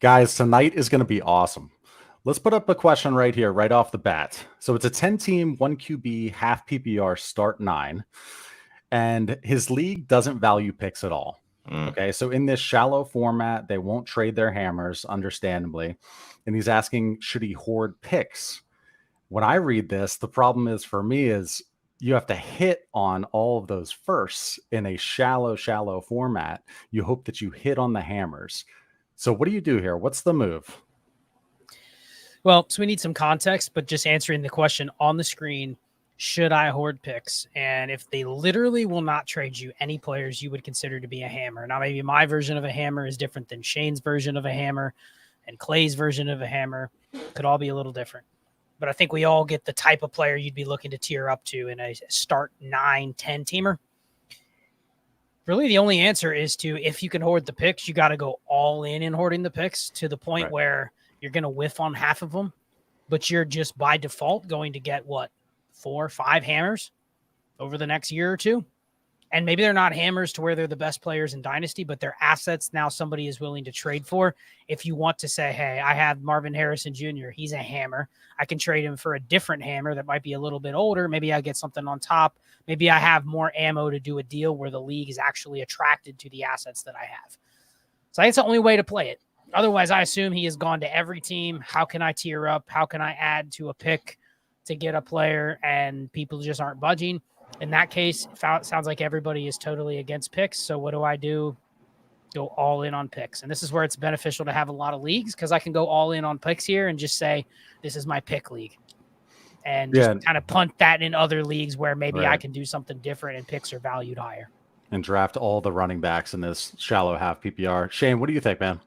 Guys, tonight is going to be awesome. Let's put up a question right here, right off the bat. So it's a 10-team, 1 QB, half PPR, start 9. And his league doesn't value picks at all. Okay, so in this shallow format, they won't trade their hammers, understandably. And he's asking, should he hoard picks? When I read this, the problem is for me is you have to hit on all of those firsts in a shallow format. You hope that you hit on the hammers. So what do you do here? What's the move? Well, so we need some context, but just answering the question on the screen, should I hoard picks? And if they literally will not trade you any players you would consider to be a hammer. Now, maybe my version of a hammer is different than Shane's version of a hammer, and Clay's version of a hammer could all be a little different. But I think we all get the type of player you'd be looking to tier up to in a start 9, 10-teamer. Really, the only answer is to, if you can hoard the picks, you got to go all in hoarding the picks to the point where you're going to whiff on half of them, but you're just by default going to get, 4 or 5 hammers over the next year or two. And maybe they're not hammers to where they're the best players in Dynasty, but they're assets now somebody is willing to trade for. If you want to say, hey, I have Marvin Harrison Jr., he's a hammer. I can trade him for a different hammer that might be a little bit older. Maybe I get something on top. Maybe I have more ammo to do a deal where the league is actually attracted to the assets that I have. So I think it's the only way to play it. Otherwise, I assume he has gone to every team. How can I tier up? How can I add to a pick to get a player? And people just aren't budging. In that case, it sounds like everybody is totally against picks. So what do? Go all in on picks. And this is where it's beneficial to have a lot of leagues, because I can go all in on picks here and just say, this is my pick league. And just kind of punt that in other leagues where maybe I can do something different and picks are valued higher. And draft all the running backs in this shallow half PPR. Shane, what do you think, man?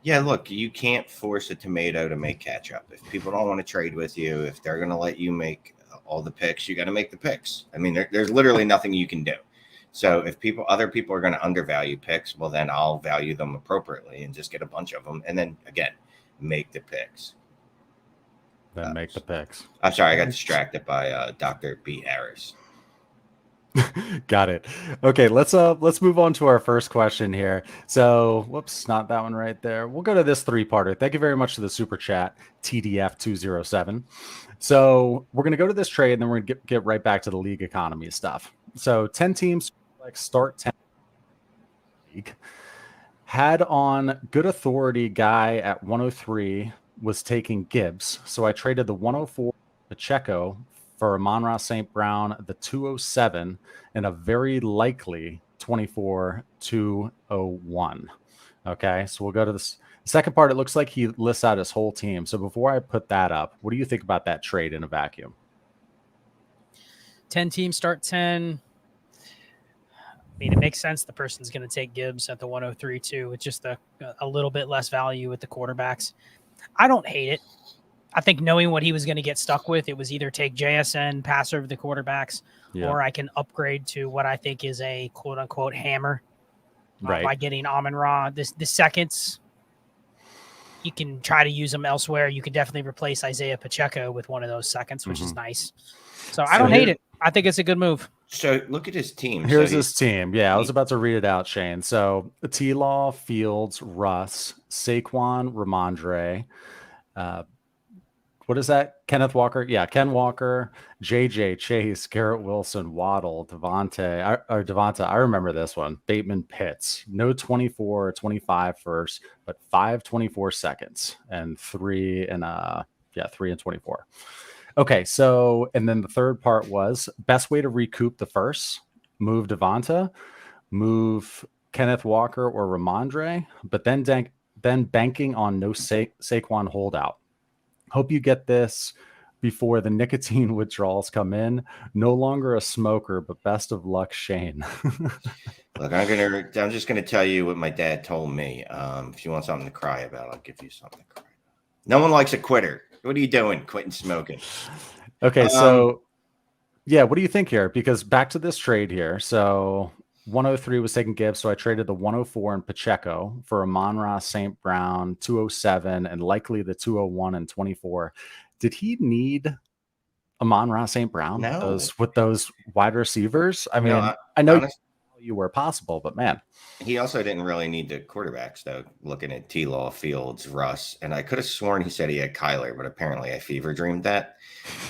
Yeah, look, you can't force a tomato to make ketchup. If people don't want to trade with you, if they're going to let you make all the picks, you got to make the picks. I mean, there's literally nothing you can do. So if other people are going to undervalue picks, well, then I'll value them appropriately and just get a bunch of them. And then again, make the picks. Then make the picks. I'm sorry, I got distracted by Dr. B. Harris. Got it. Okay, let's move on to our first question here. So, whoops, not that one right there. We'll go to this 3-parter. Thank you very much to the super chat, TDF207. So we're going to go to this trade, and then we're going to get right back to the league economy stuff. So 10 teams, like start 10 league, had on good authority guy at 103 was taking Gibbs. So I traded the 104 Pacheco for Amon-Ra St. Brown, the 207, and a very likely 24-201. Okay, so we'll go to this second part. It looks like he lists out his whole team. So before I put that up, what do you think about that trade in a vacuum? 10 teams, start 10. I mean, it makes sense the person's going to take Gibbs at the 103 too, with just a little bit less value with the quarterbacks. I don't hate it. I think knowing what he was going to get stuck with, it was either take JSN, pass over the quarterbacks, or I can upgrade to what I think is a quote-unquote hammer by getting Amon-Ra. The seconds, you can try to use them elsewhere. You can definitely replace Isaiah Pacheco with one of those seconds, which is nice. So I don't hate it. I think it's a good move. So look at his team. Here's his team. Yeah, I was about to read it out, Shane. So T-Law, Fields, Russ, Saquon, Ramondre, what is that? Kenneth Walker. Yeah, Ken Walker, JJ, Chase, Garrett Wilson, Waddle, Devonta. I remember this one. Bateman, Pitts. No 24 or 25 first, but 5 24 seconds and 3 and 24. Okay, so and then the third part was best way to recoup the first. Move Devonta, move Kenneth Walker or Ramondre, but then banking on no Saquon holdout. Hope you get this before the nicotine withdrawals come in. No longer a smoker, but best of luck, Shane. Look, I'm just gonna tell you what my dad told me. If you want something to cry about, I'll give you something to cry about. No one likes a quitter. What are you doing? Quitting smoking. Okay, so yeah, what do you think here? Because back to this trade here. So 103 was taking Gibbs, so I traded the 104 and Pacheco for Amon-Ra St. Brown, 207, and likely the 201 and 24. Did he need Amon-Ra St. Brown? No. With those wide receivers? I mean, No, I know honestly, value where possible. But man, he also didn't really need the quarterbacks, though, looking at T-Law, Fields, Russ. And I could have sworn he said he had Kyler, but apparently I fever dreamed that.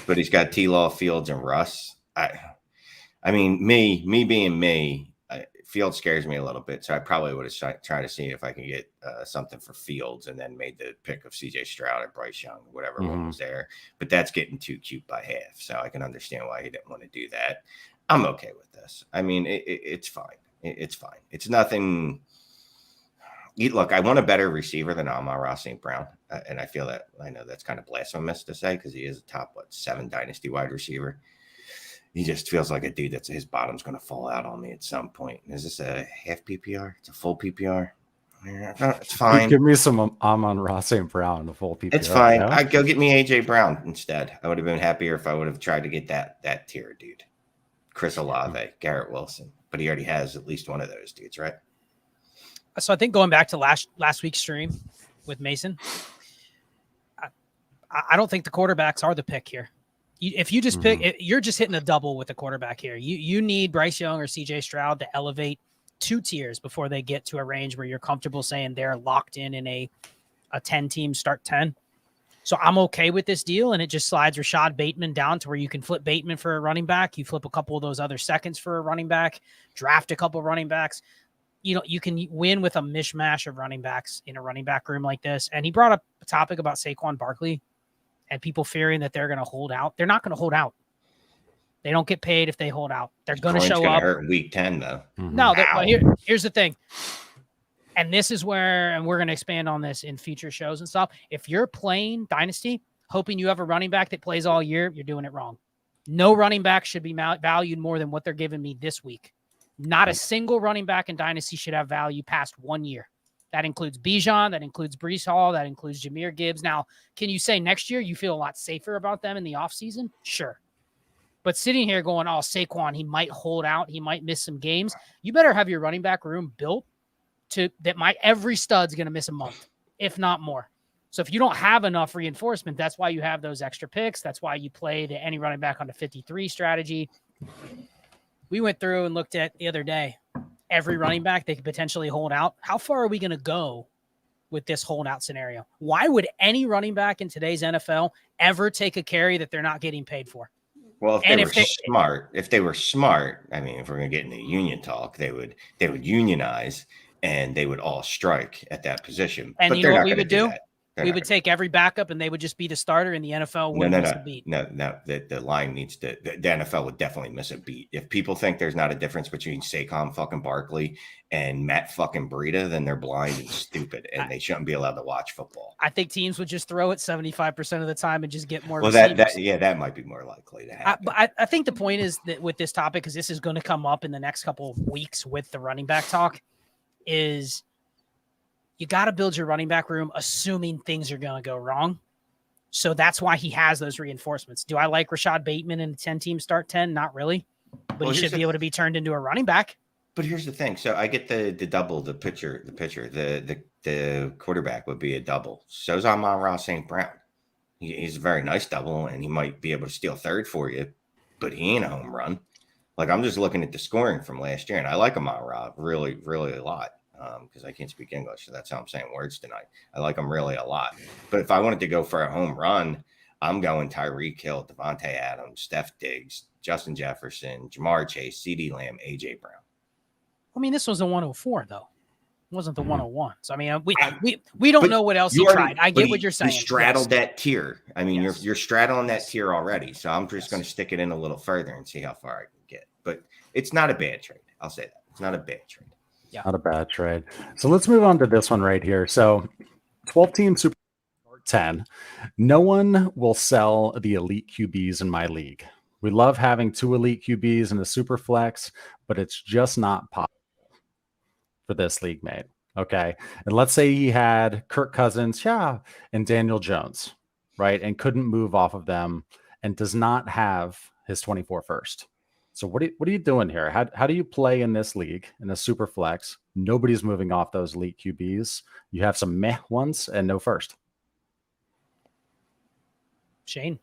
But he's got T-Law, Fields, and Russ. I mean, me being me, Fields scares me a little bit. So I probably would have tried to see if I can get something for Fields and then made the pick of CJ Stroud or Bryce Young, whatever one was there. But that's getting too cute by half. So I can understand why he didn't want to do that. I'm okay with this. I mean, it's fine. It's fine. It's nothing. Look, I want a better receiver than Amon-Ra St. Brown. And I feel that, I know that's kind of blasphemous to say because he is a top, 7 dynasty wide receiver. He just feels like a dude that's his bottom's going to fall out on me at some point. Is this a half PPR? It's a full PPR. Yeah, it's fine. Give me some Amon-Ra St. Brown, the full PPR. It's fine. I'd go get me AJ Brown instead. I would have been happier if I would have tried to get that tier dude. Chris Olave, Garrett Wilson. But he already has at least one of those dudes, right? So I think going back to last week's stream with Mason, I don't think the quarterbacks are the pick here. If you just pick, you're just hitting a double with the quarterback here. You need Bryce Young or CJ Stroud to elevate 2 tiers before they get to a range where you're comfortable saying they're locked in a 10-team start 10. So I'm okay with this deal, and it just slides Rashad Bateman down to where you can flip Bateman for a running back. You flip a couple of those other seconds for a running back, draft a couple of running backs. You can win with a mishmash of running backs in a running back room like this. And he brought up a topic about Saquon Barkley and people fearing that they're going to hold out. They're not going to hold out. They don't get paid if they hold out. They're going to show up. Hurt in week 10, though. No, here's the thing. And this is where, and we're going to expand on this in future shows and stuff. If you're playing Dynasty, hoping you have a running back that plays all year, you're doing it wrong. No running back should be valued more than what they're giving me this week. Not a single running back in Dynasty should have value past 1 year. That includes Bijan, that includes Breece Hall, that includes Jahmyr Gibbs. Now, can you say next year you feel a lot safer about them in the offseason? Sure. But sitting here going, oh, Saquon, he might hold out, he might miss some games. You better have your running back room built every stud's going to miss a month, if not more. So if you don't have enough reinforcement, that's why you have those extra picks. That's why you play the any running back on the 53 strategy. We went through and looked at the other day, every running back they could potentially hold out. How far are we going to go with this holdout scenario? Why would any running back in today's NFL ever take a carry that they're not getting paid for? Well, if they were smart, I mean, if we're going to get into union talk, they would unionize and they would all strike at that position. And but you know what we would do? We would take every backup and they would just be the starter in the NFL. Wouldn't miss a beat. No. The line needs to, the NFL would definitely miss a beat. If people think there's not a difference between Saquon fucking Barkley and Matt fucking Breida, then they're blind and stupid and they shouldn't be allowed to watch football. I think teams would just throw it 75% of the time and just get more. Well, that might be more likely to happen. I think the point is that with this topic, because this is going to come up in the next couple of weeks with the running back talk, is you got to build your running back room assuming things are going to go wrong. So that's why he has those reinforcements. Do I like Rashad Bateman in a 10-team start 10? Not really. But he should be able to be turned into a running back. But here's the thing. So I get the double, the pitcher, the quarterback would be a double. So's Amon-Ra St. Brown. He's a very nice double, and he might be able to steal third for you, but he ain't a home run. Like, I'm just looking at the scoring from last year, and I like Amon-Ra really, really a lot. Because I can't speak English, so that's how I'm saying words tonight. I like him really a lot. But if I wanted to go for a home run, I'm going Tyreek Hill, Devontae Adams, Steph Diggs, Justin Jefferson, Jamar Chase, CeeDee Lamb, AJ Brown. I mean, this was a 104, though. It wasn't the 101. So, I mean, we don't know what else he tried. I get what you're saying. You straddled that tier. I mean, you're straddling that tier already. So I'm just going to stick it in a little further and see how far I can get. But it's not a bad trade. I'll say that. It's not a bad trade. Yeah. Not a bad trade. So let's move on to this one right here. So 12-team Super 10. No one will sell the elite QBs in my league. We love having 2 elite QBs in the Superflex, but it's just not possible for this league mate. Okay. And let's say he had Kirk Cousins, and Daniel Jones, right? And couldn't move off of them and does not have his 24 first. So what are you doing here? How do you play in this league, in a super flex? Nobody's moving off those elite QBs. You have some meh ones and no first. Shane.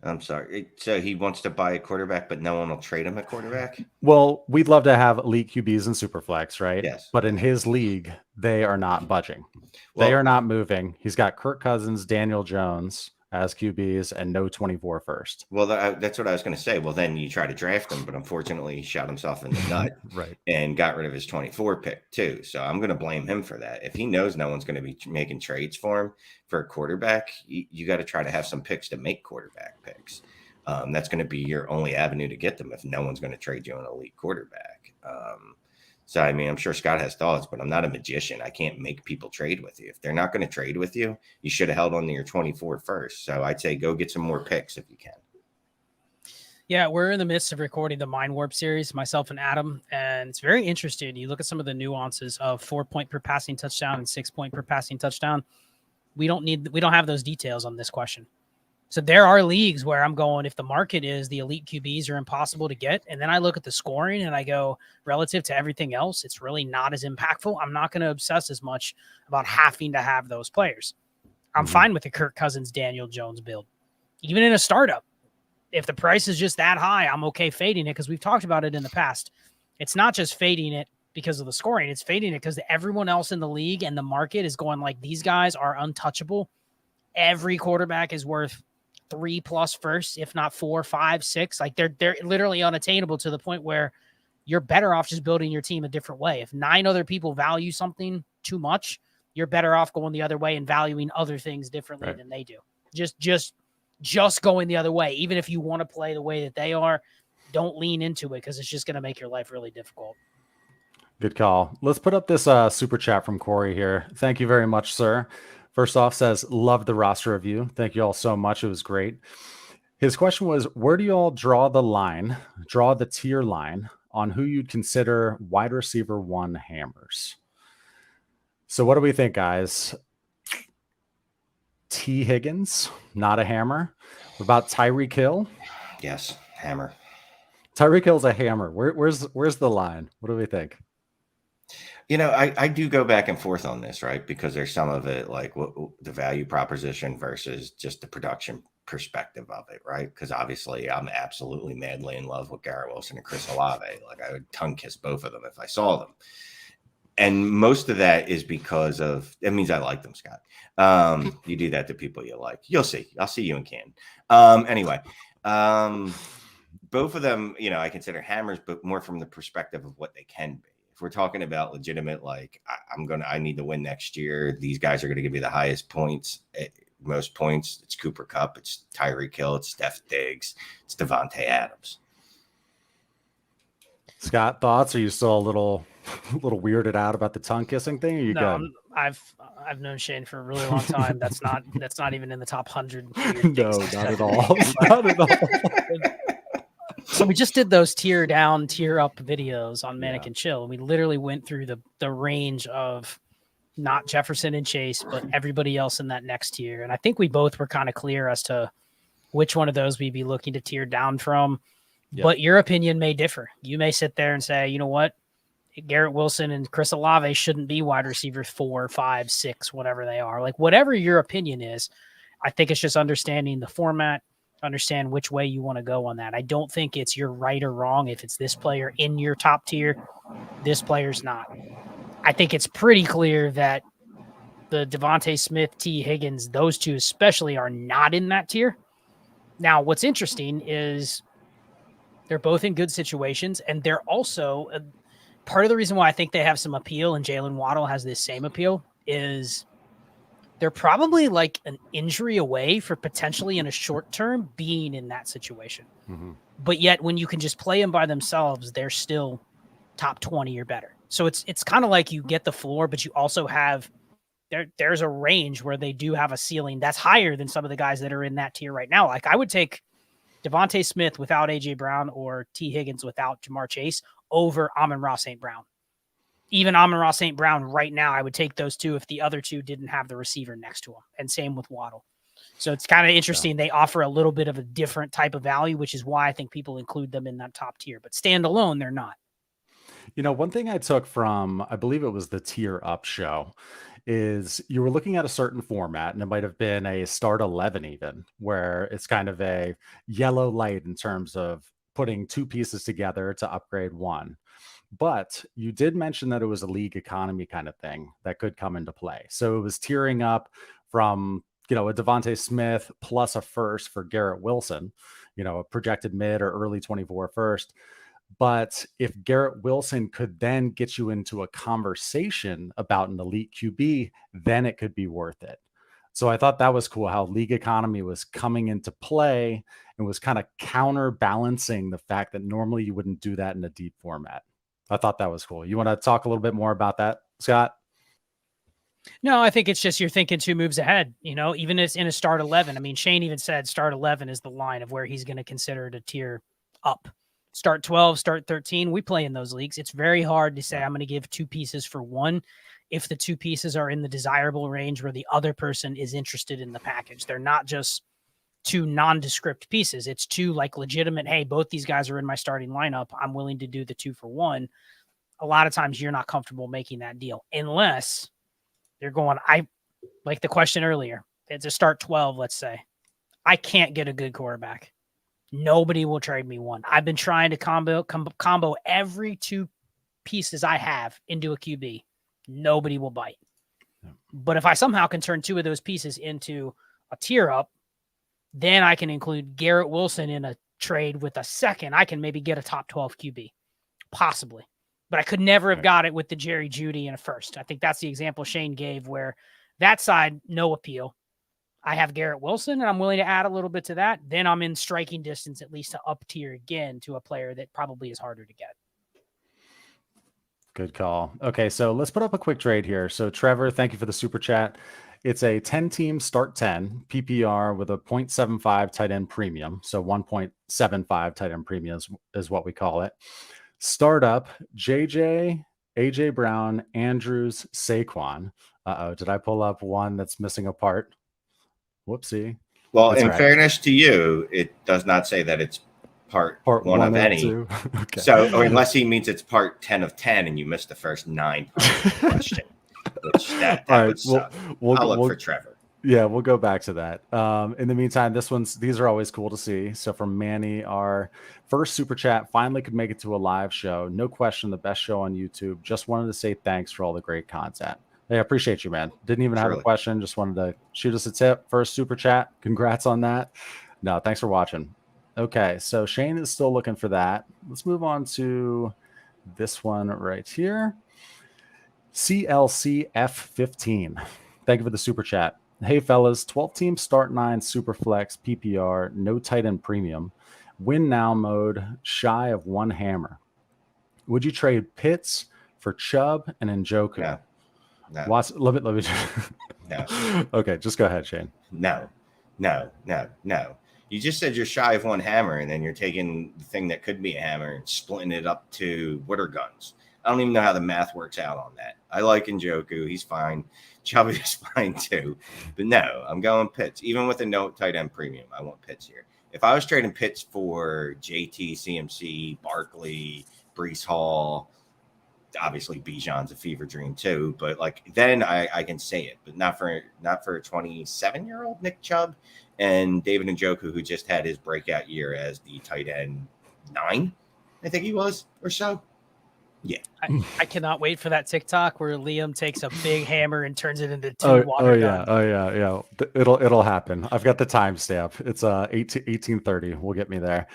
I'm sorry. So he wants to buy a quarterback, but no one will trade him a quarterback? Well, we'd love to have elite QBs in Superflex, right? Yes. But in his league, they are not budging. They Well, are not moving. He's got Kirk Cousins, Daniel Jones as QBs, and no 24 first. well, that's what I was going to say. Well, then you try to draft him, but unfortunately, he shot himself in the nut Right. and got rid of his 24 pick too. So I'm going to blame him for that. If he knows no one's going to be making trades for him for a quarterback, you got to try to have some picks to make quarterback picks. That's going to be your only avenue to get them if no one's going to trade you an elite quarterback. So, I mean, I'm sure Scott has thoughts, but I'm not a magician. I can't make people trade with you. If they're not going to trade with you, you should have held on to your 24 first. So I'd say go get some more picks if you can. Yeah, we're in the midst of recording the Mind Warp series, myself and Adam, and it's very interesting. You look at some of the nuances of 4-point per passing touchdown and 6-point per passing touchdown. We don't have those details on this question. So there are leagues where I'm going, if the market is the elite QBs are impossible to get, and then I look at the scoring and I go, relative to everything else, it's really not as impactful. I'm not going to obsess as much about having to have those players. I'm fine with the Kirk Cousins, Daniel Jones build. Even in a startup, if the price is just that high, I'm okay fading it because we've talked about it in the past. It's not just fading it because of the scoring. It's fading it because everyone else in the league and the market is going like, these guys are untouchable. Every quarterback is worth 3+ firsts, if not 4, 5, 6. Like they're literally unattainable to the point where you're better off just building your team a different way. If 9 other people value something too much, you're better off going the other way and valuing other things differently than they do. Just going the other way. Even if you want to play the way that they are, don't lean into it because it's just going to make your life really difficult. Good call. Let's put up this super chat from Corey here. Thank you very much, sir. First off, says, love the roster review. Thank you all so much. It was great. His question was, where do you all draw the tier line on who you'd consider wide receiver 1 hammers? So what do we think, guys? T. Higgins, not a hammer. What about Tyreek Hill? Yes, hammer. Tyreek Hill's a hammer. Where's the line? What do we think? You know, I do go back and forth on this, right? Because there's some of it like the value proposition versus just the production perspective of it, right? Because obviously I'm absolutely madly in love with Garrett Wilson and Chris Olave. Like I would tongue kiss both of them if I saw them. And most of that is because of, it means I like them, Scott. You do that to people you like. You'll see. I'll see you in Canton. Anyway, both of them, you know, I consider hammers, but more from the perspective of what they can be. If we're talking about legitimate, like I need to win next year. These guys are going to give me the highest points, most points. It's Cooper Kupp, it's Tyreek Hill, it's Steph Diggs, it's Devontae Adams. Scott, thoughts? Are you still a little weirded out about the tongue kissing thing? Are you good? I've known Shane for a really long time. That's not even in the top 100. No, not at all. Not at all. So we just did those tier down, tier up videos on Manila and Chill. And we literally went through the range of not Jefferson and Chase, but everybody else in that next tier. And I think we both were kind of clear as to which one of those we'd be looking to tier down from. Yep. But your opinion may differ. You may sit there and say, you know what? Garrett Wilson and Chris Olave shouldn't be wide receiver 4, 5, 6, whatever they are. Like whatever your opinion is, I think it's just understanding the format, understand which way you want to go on that. I don't think it's you're right or wrong if it's this player in your top tier, this player's not. I think it's pretty clear that the Devontae Smith, T. Higgins, those two especially are not in that tier. Now, what's interesting is they're both in good situations, and they're also part of the reason why I think they have some appeal, and Jalen Waddle has this same appeal, is they're probably like an injury away for potentially in a short term being in that situation. Mm-hmm. But yet when you can just play them by themselves, they're still top 20 or better. So it's kind of like you get the floor, but you also have there's a range where they do have a ceiling that's higher than some of the guys that are in that tier right now. Like I would take Devontae Smith without AJ Brown or T. Higgins without Jamar Chase over Amon-Ra St. Brown. Even Amon-Ra St. Brown right now, I would take those two if the other two didn't have the receiver next to him. And same with Waddle. So it's kind of interesting. Yeah. They offer a little bit of a different type of value, which is why I think people include them in that top tier. But standalone, they're not. You know, one thing I took from, I believe it was the Tier Up show, is you were looking at a certain format, and it might have been a start 11 even, where it's kind of a yellow light in terms of putting two pieces together to upgrade one. But you did mention that it was a league economy kind of thing that could come into play. So it was tiering up from, a Devontae Smith plus a first for Garrett Wilson, a projected mid or early 24 first. But if Garrett Wilson could then get you into a conversation about an elite QB, then it could be worth it. So I thought that was cool how league economy was coming into play and was kind of counterbalancing the fact that normally you wouldn't do that in a deep format. I thought that was cool. You want to talk a little bit more about that, Scott? No, I think it's just you're thinking two moves ahead, even if it's in a start 11. I mean, Shane even said start 11 is the line of where he's going to consider it a tier up. Start 12, start 13. We play in those leagues. It's very hard to say I'm going to give two pieces for one if the two pieces are in the desirable range where the other person is interested in the package. They're not just two nondescript pieces. It's two like legitimate, hey, both these guys are in my starting lineup. I'm willing to do the 2 for 1. A lot of times you're not comfortable making that deal unless you're going, like the question earlier, it's a start 12, let's say. I can't get a good quarterback. Nobody will trade me one. I've been trying to combo every two pieces I have into a QB. Nobody will bite. But if I somehow can turn two of those pieces into a tier up, then I can include Garrett Wilson in a trade with a second. I can maybe get a top 12 QB, possibly. But I could never have got it with the Jerry Jeudy in a first. I think that's the example Shane gave where that side, no appeal. I have Garrett Wilson, and I'm willing to add a little bit to that. Then I'm in striking distance, at least to up tier again to a player that probably is harder to get. Good call. Okay, so let's put up a quick trade here. So Trevor, thank you for the super chat. It's a 10-team start 10 PPR with a 0.75 tight end premium. So 1.75 tight end premium is what we call it. Startup, JJ, AJ Brown, Andrews, Saquon. Uh-oh, did I pull up one that's missing a part? Whoopsie. Well, That's in right. fairness to you, it does not say that it's part one of any. Okay. So, or unless he means it's part 10 of 10 and you missed the first 9 parts of the question, which that All would suck. I'll look for Trevor. Yeah, we'll go back to that. In the meantime, these are always cool to see. So from Manny, our first super chat finally could make it to a live show. No question, the best show on YouTube. Just wanted to say thanks for all the great content. Hey, I appreciate you, man. Didn't even have a question. Just wanted to shoot us a tip. First super chat. Congrats on that. No, thanks for watching. Okay, so Shane is still looking for that. Let's move on to this one right here. CLCF15. Thank you for the super chat. Hey, fellas, 12-team start 9 Superflex PPR, no tight end premium, win now mode, shy of one hammer. Would you trade Pitts for Chubb and Njoku? No. Let me. No. Okay, just go ahead, Shane. No. You just said you're shy of one hammer, and then you're taking the thing that could be a hammer and splitting it up to water guns. I don't even know how the math works out on that. I like Njoku. He's fine. Chubb is fine too. But no, I'm going Pitts. Even with a no tight end premium, I want Pitts here. If I was trading Pitts for JT, CMC, Barkley, Breece Hall, obviously Bijan's a fever dream too, but like then I can say it, but not for a 27-year-old Nick Chubb and David Njoku, who just had his breakout year as the tight end 9, I think he was, or so. Yeah, I cannot wait for that TikTok where Liam takes a big hammer and turns it into 2 water guns. Oh yeah. It'll happen. I've got the timestamp. It's 1830. Will get me there.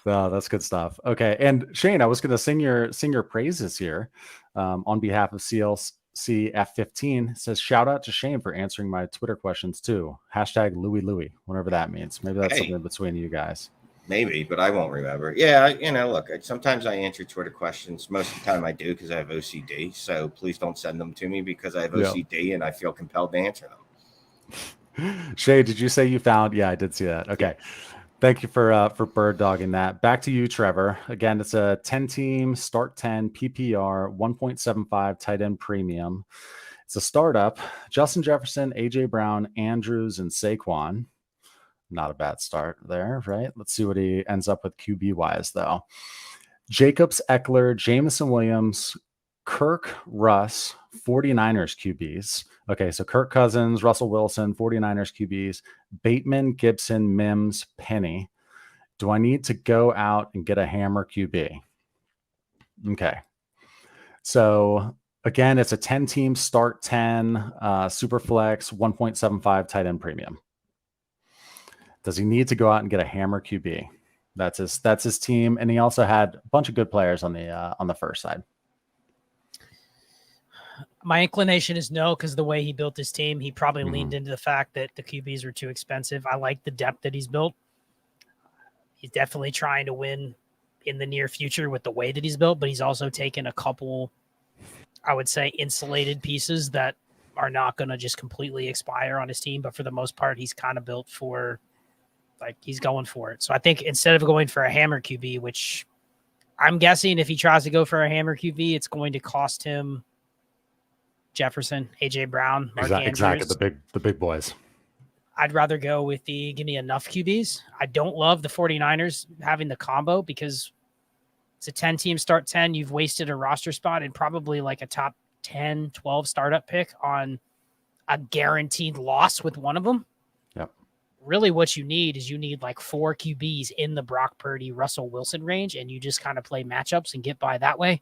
That's good stuff. Okay, and Shane, I was going to sing your praises here on behalf of CLC F15. It says shout out to Shane for answering my Twitter questions too. #Louis, whatever that means. Maybe that's something between you guys. Maybe, but I won't remember. Yeah, look, sometimes I answer Twitter questions. Most of the time I do because I have OCD. So please don't send them to me because I have OCD and I feel compelled to answer them. Shay, did you say you found? Yeah, I did see that. Okay. Thank you for bird dogging that. Back to you, Trevor. Again, it's a 10-team start 10 PPR, 1.75 tight end premium. It's a startup. Justin Jefferson, AJ Brown, Andrews, and Saquon. Not a bad start there, right? Let's see what he ends up with QB-wise, though. Jacobs, Eckler, Jameson Williams, Kirk, Russ, 49ers QBs. Okay, so Kirk Cousins, Russell Wilson, 49ers QBs, Bateman, Gibson, Mims, Penny. Do I need to go out and get a hammer QB? Okay. So again, it's a 10-team start 10, Superflex, 1.75 tight end premium. Does he need to go out and get a hammer QB? That's his team, and he also had a bunch of good players on the first side. My inclination is no, because the way he built his team, he probably leaned into the fact that the QBs were too expensive. I like the depth that he's built. He's definitely trying to win in the near future with the way that he's built, but he's also taken a couple, I would say, insulated pieces that are not going to just completely expire on his team. But for the most part, he's kind of built for, like, he's going for it. So I think instead of going for a hammer QB, which I'm guessing if he tries to go for a hammer QB, it's going to cost him Jefferson, AJ Brown, Mark Andrews. Exactly, the big boys. I'd rather go with give me enough QBs. I don't love the 49ers having the combo because it's a 10-team start 10. You've wasted a roster spot and probably like a top 10, 12 startup pick on a guaranteed loss with one of them. Yep. Really what you need is like 4 QBs in the Brock Purdy, Russell Wilson range, and you just kind of play matchups and get by that way.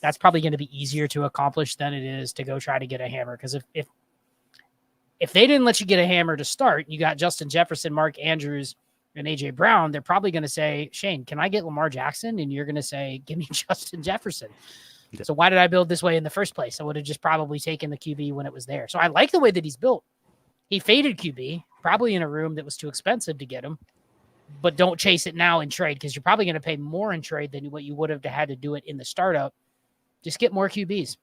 That's probably going to be easier to accomplish than it is to go try to get a hammer. Because if they didn't let you get a hammer to start, you got Justin Jefferson, Mark Andrews, and AJ Brown, they're probably going to say, Shane, can I get Lamar Jackson? And you're going to say, give me Justin Jefferson. Yeah. So why did I build this way in the first place? I would have just probably taken the QB when it was there. So I like the way that he's built. He faded QB, probably in a room that was too expensive to get him. But don't chase it now in trade because you're probably going to pay more in trade than what you would have had to do it in the startup. Just get more QBs.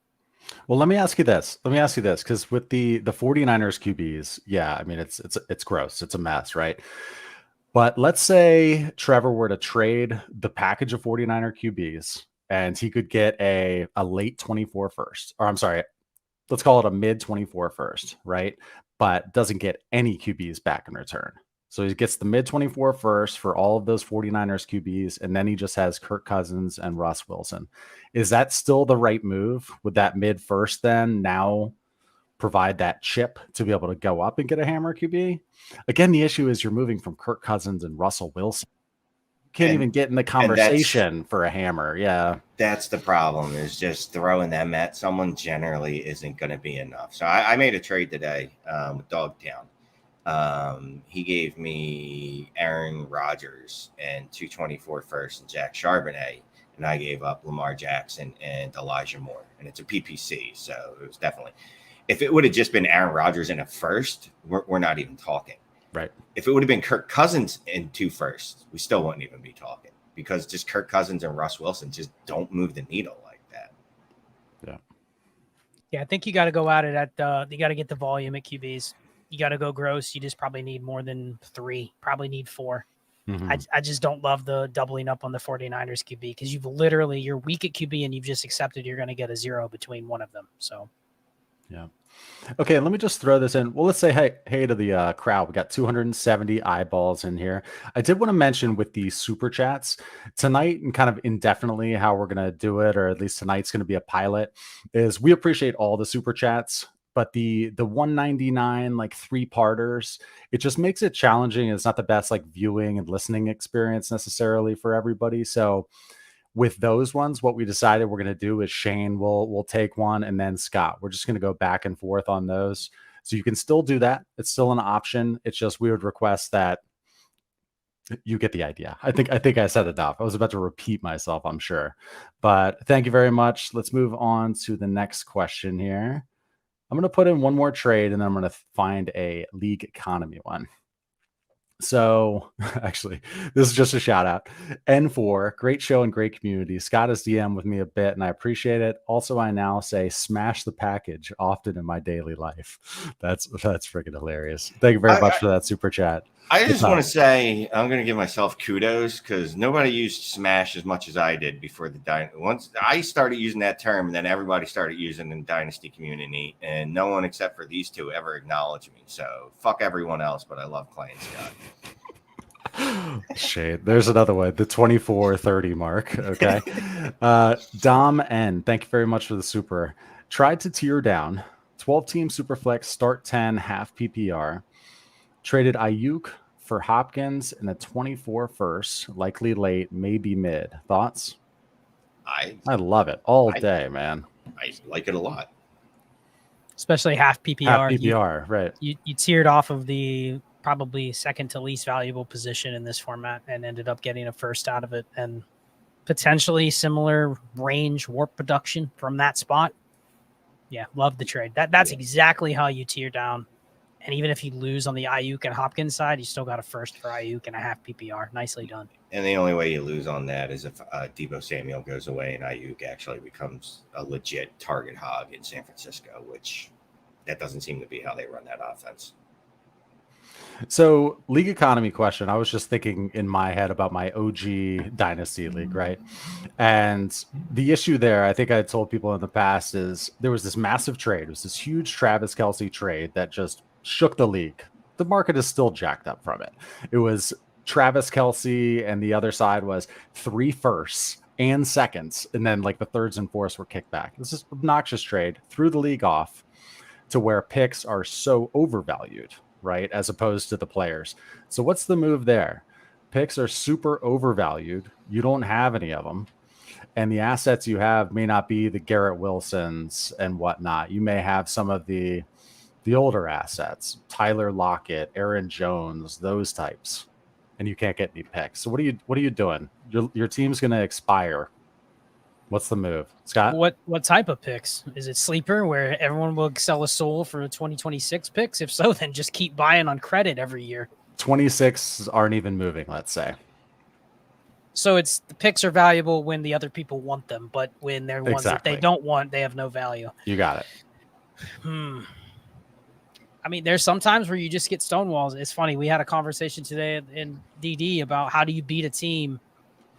Well, let me ask you this, because with the 49ers QBs, yeah, I mean, it's gross. It's a mess, right? But let's say Trevor were to trade the package of 49er QBs and he could get a late 24 first, or I'm sorry, let's call it a mid 24 first, right? But doesn't get any QBs back in return. So he gets the mid 24 first for all of those 49ers QBs, and then he just has Kirk Cousins and Russ Wilson. Is that still the right move? Would that mid first then now provide that chip to be able to go up and get a hammer QB? Again, the issue is you're moving from Kirk Cousins and Russell Wilson. You can't even get in the conversation for a hammer. Yeah. That's the problem, is just throwing them at someone generally isn't going to be enough. So I made a trade today with Dogtown. He gave me Aaron Rodgers and 224 first and Jack Charbonnet, and I gave up Lamar Jackson and Elijah Moore, and it's a PPC, so it was definitely. If it would have just been Aaron Rodgers in a first, we're not even talking. Right. If it would have been Kirk Cousins in 2 firsts, we still wouldn't even be talking, because just Kirk Cousins and Russ Wilson just don't move the needle like that. Yeah. Yeah, I think you got to go at it you got to get the volume at QBs. You got to go gross. You just probably need more than 3, probably need 4. Mm-hmm. I just don't love the doubling up on the 49ers QB because you're weak at QB and you've just accepted you're going to get a 0 between one of them. So, yeah. Okay, let me just throw this in. Well, let's say hey to the crowd. We got 270 eyeballs in here. I did want to mention with the super chats tonight, and kind of indefinitely how we're going to do it, or at least tonight's going to be a pilot, is we appreciate all the super chats. But the 199 like 3-parters, it just makes it challenging. It's not the best like viewing and listening experience necessarily for everybody. So with those ones, what we decided we're going to do is Shane will take one, and then Scott. We're just going to go back and forth on those. So you can still do that. It's still an option. It's just we would request that you get the idea. I think I said enough. I was about to repeat myself, I'm sure. But thank you very much. Let's move on to the next question here. I'm going to put in one more trade, and then I'm going to find a league economy one. So actually, this is just a shout out. N4, great show and great community. Scott has DM with me a bit, and I appreciate it. Also, I now say smash the package often in my daily life. That's freaking hilarious. Thank you very much for that super chat. I just want to say I'm going to give myself kudos because nobody used smash as much as I did before the Dynasty. Once I started using that term, and then everybody started using it in the Dynasty community, and no one except for these two ever acknowledged me. So fuck everyone else, but I love playing Scott. Shade. There's another one, the 24-30 mark. Okay. Dom N, thank you very much for the super. Tried to tier down. 12-team Superflex, start 10, half PPR. Traded Ayuk for Hopkins and a 24 first, likely late, maybe mid. Thoughts? I I love it all I- day, man. I like it a lot. Especially half PPR. Half PPR, right. You tiered off of the probably second to least valuable position in this format and ended up getting a first out of it, and potentially similar range warp production from that spot. Yeah, love the trade. That's exactly how you tier down. And even if you lose on the Ayuk and Hopkins side, you still got a first for Ayuk and a half PPR. Nicely done. And the only way you lose on that is if Deebo Samuel goes away and Ayuk actually becomes a legit target hog in San Francisco, which that doesn't seem to be how they run that offense. So, league economy question. I was just thinking in my head about my OG Dynasty League, right? And the issue there, I think I told people in the past, is there was this massive trade. It was this huge Travis Kelce trade that just shook the league. The market is still jacked up from it. It was Travis Kelce, and the other side was 3 firsts and seconds. And then like the thirds and fourths were kicked back. This is obnoxious trade, threw the league off to where picks are so overvalued, right? As opposed to the players. So what's the move there? Picks are super overvalued. You don't have any of them. And the assets you have may not be the Garrett Wilsons and whatnot. You may have some of the older assets, Tyler Lockett, Aaron Jones, those types. And you can't get any picks. So what are you doing? Your team's going to expire. What's the move, Scott? What type of picks? Is it sleeper where everyone will sell a soul for 2026 picks? If so, then just keep buying on credit every year. 26 aren't even moving, let's say. So it's the picks are valuable when the other people want them, but when they're ones that they don't want, they have no value. You got it. I mean, there's sometimes where you just get stonewalls. It's funny. We had a conversation today in DD about how do you beat a team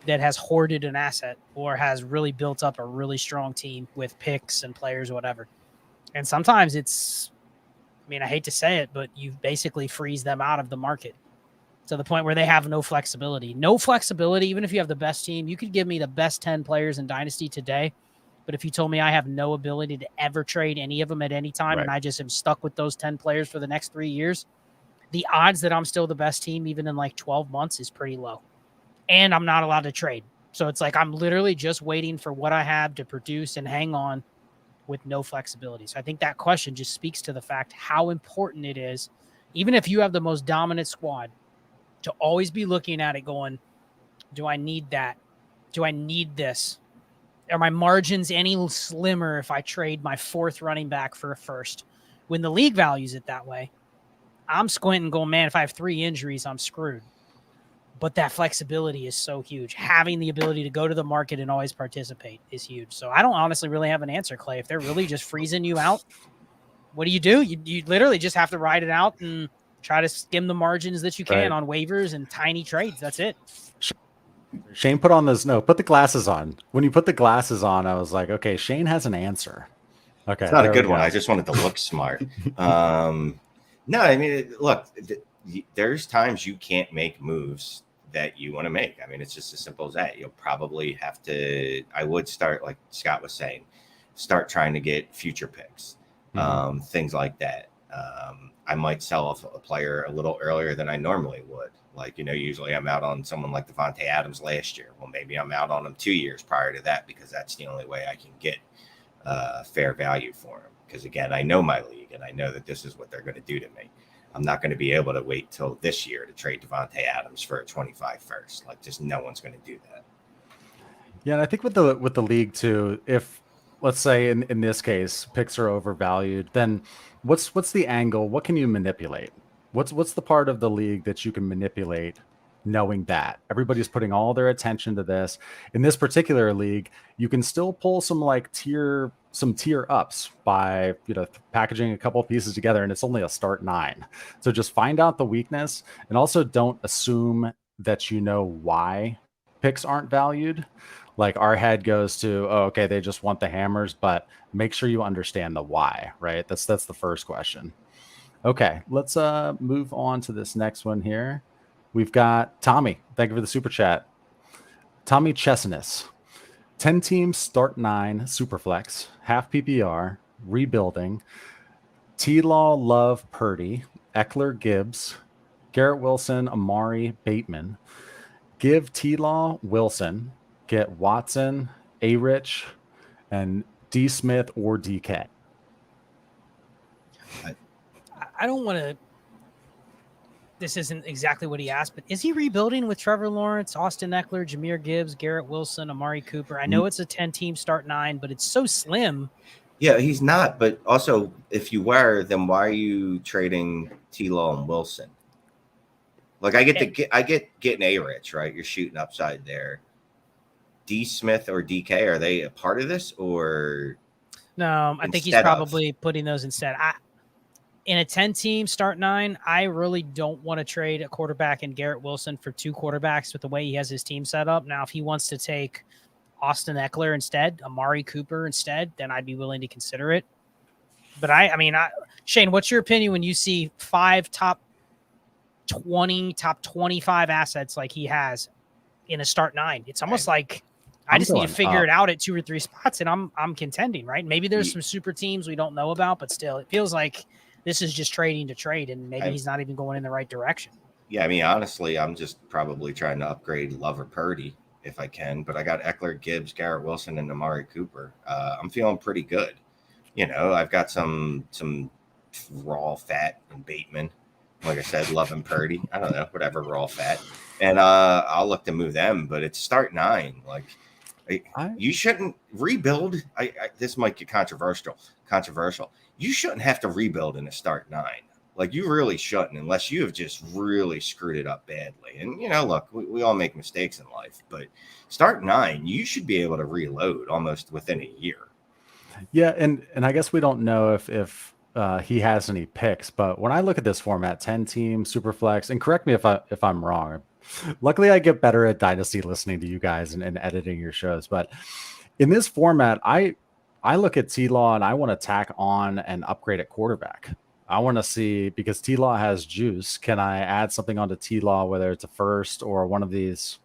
that has hoarded an asset or has really built up a really strong team with picks and players or whatever. And sometimes it's, I mean, I hate to say it, but you basically freeze them out of the market to the point where they have no flexibility. No flexibility, even if you have the best team. You could give me the best 10 players in Dynasty today, but if you told me I have no ability to ever trade any of them at any time, right, and I just am stuck with those 10 players for the next 3 years, the odds that I'm still the best team, even in like 12 months, is pretty low. And I'm not allowed to trade. So it's like I'm literally just waiting for what I have to produce and hang on with no flexibility. So I think that question just speaks to the fact how important it is, even if you have the most dominant squad, to always be looking at it going, do I need that? Do I need this? Are my margins any slimmer if I trade my fourth running back for a first? When the league values it that way, I'm squinting going, man, if I have 3 injuries, I'm screwed. But that flexibility is so huge. Having the ability to go to the market and always participate is huge. So I don't honestly really have an answer, Clay. If they're really just freezing you out, what do? You literally just have to ride it out and try to skim the margins that you can on waivers and tiny trades. That's it. Shane put on those. No, put the glasses on. When you put the glasses on, I was like, okay, Shane has an answer. Okay, it's not a good one. I just wanted to look smart. No, I mean, look, there's times you can't make moves that you want to make. I mean, it's just as simple as that. You'll probably have to, I would start, like Scott was saying, start trying to get future picks, things like that. I might sell off a player a little earlier than I normally would. Like, usually I'm out on someone like Devontae Adams last year. Well, maybe I'm out on him 2 years prior to that because that's the only way I can get fair value for him. Because, again, I know my league and I know that this is what they're going to do to me. I'm not going to be able to wait till this year to trade Devontae Adams for a 25 first. Like, just no one's going to do that. Yeah, and I think with the league too, if let's say in this case picks are overvalued, then what's the angle? What can you manipulate? What's the part of the league that you can manipulate, knowing that everybody's putting all their attention to this? In this particular league, you can still pull some tier ups by packaging a couple pieces together, and it's only a start 9. So just find out the weakness, and also don't assume that you know why picks aren't valued. Like our head goes to, oh, okay, they just want the hammers, but make sure you understand the why, right? That's the first question. Okay, let's move on to this next one here. We've got Tommy. Thank you for the super chat. Tommy Chesness. 10 teams, start 9, Superflex, half PPR, rebuilding, T-Law, Love, Purdy, Eckler, Gibbs, Garrett Wilson, Amari, Bateman. Give T-Law, Wilson, get Watson, A-Rich, and D. Smith or DK. I don't want to. This isn't exactly what he asked, but is he rebuilding with Trevor Lawrence, Austin Eckler, Jahmyr Gibbs, Garrett Wilson, Amari Cooper? I know it's a 10-team start 9, but it's so slim. Yeah, he's not. But also, if you were, then why are you trading T-Law and Wilson? Like, I get getting A-Rich, right? You're shooting upside there. D. Smith or DK, are they a part of this, or no? I think he's probably putting those instead. In a 10-team start 9, I really don't want to trade a quarterback in Garrett Wilson for 2 quarterbacks with the way he has his team set up. Now, if he wants to take Austin Eckler instead, Amari Cooper instead, then I'd be willing to consider it. But I mean, Shane, what's your opinion when you see 5 top 20, top 25 assets like he has in a start 9? It's almost like I just need to figure it out at 2 or 3 spots, and I'm contending, right? Maybe there's some super teams we don't know about, but still, it feels like this is just trading to trade, and maybe he's not even going in the right direction. Yeah, I mean, honestly, I'm just probably trying to upgrade Love or Purdy if I can, but I got Eckler, Gibbs, Garrett Wilson, and Amari Cooper. I'm feeling pretty good. You know, I've got some raw fat and Bateman. Like I said, Love and Purdy. I don't know, whatever, raw fat. And I'll look to move them, but it's start 9. Like, you shouldn't rebuild. This might get controversial. You shouldn't have to rebuild in a start 9. Like, you really shouldn't, unless you have just really screwed it up badly. And, you know, look, we all make mistakes in life, but start 9, you should be able to reload almost within a year. Yeah, and I guess we don't know if he has any picks, but when I look at this format, 10-team, Superflex, and correct me if I'm wrong. Luckily, I get better at Dynasty listening to you guys and editing your shows. But in this format, I look at T-Law and I want to tack on and upgrade at quarterback. I want to see, because T-Law has juice, can I add something onto T-Law, whether it's a first or one of these?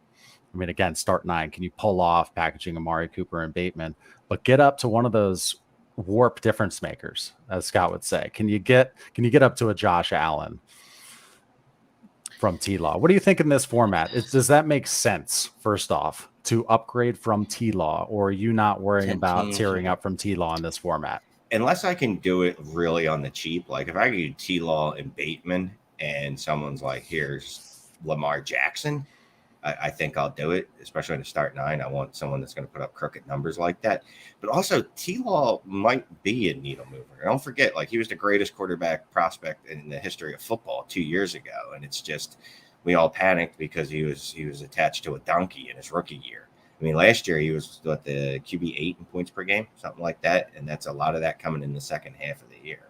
I mean, again, start 9. Can you pull off packaging Amari Cooper and Bateman, but get up to one of those warp difference makers, as Scott would say? Can you get up to a Josh Allen from T-Law? What do you think in this format? Does that make sense, first off, to upgrade from T-Law, or are you not worrying about tearing up from T-Law in this format? Unless I can do it really on the cheap. Like, if I could do T-Law and Bateman and someone's like, here's Lamar Jackson, I think I'll do it, especially in the start 9. I want someone that's going to put up crooked numbers like that. But also, T-Law might be a needle mover. Don't forget, like, he was the greatest quarterback prospect in the history of football 2 years ago. And it's just, we all panicked because he was attached to a donkey in his rookie year. I mean, last year he was the QB 8 in points per game, something like that. And that's a lot of that coming in the second half of the year.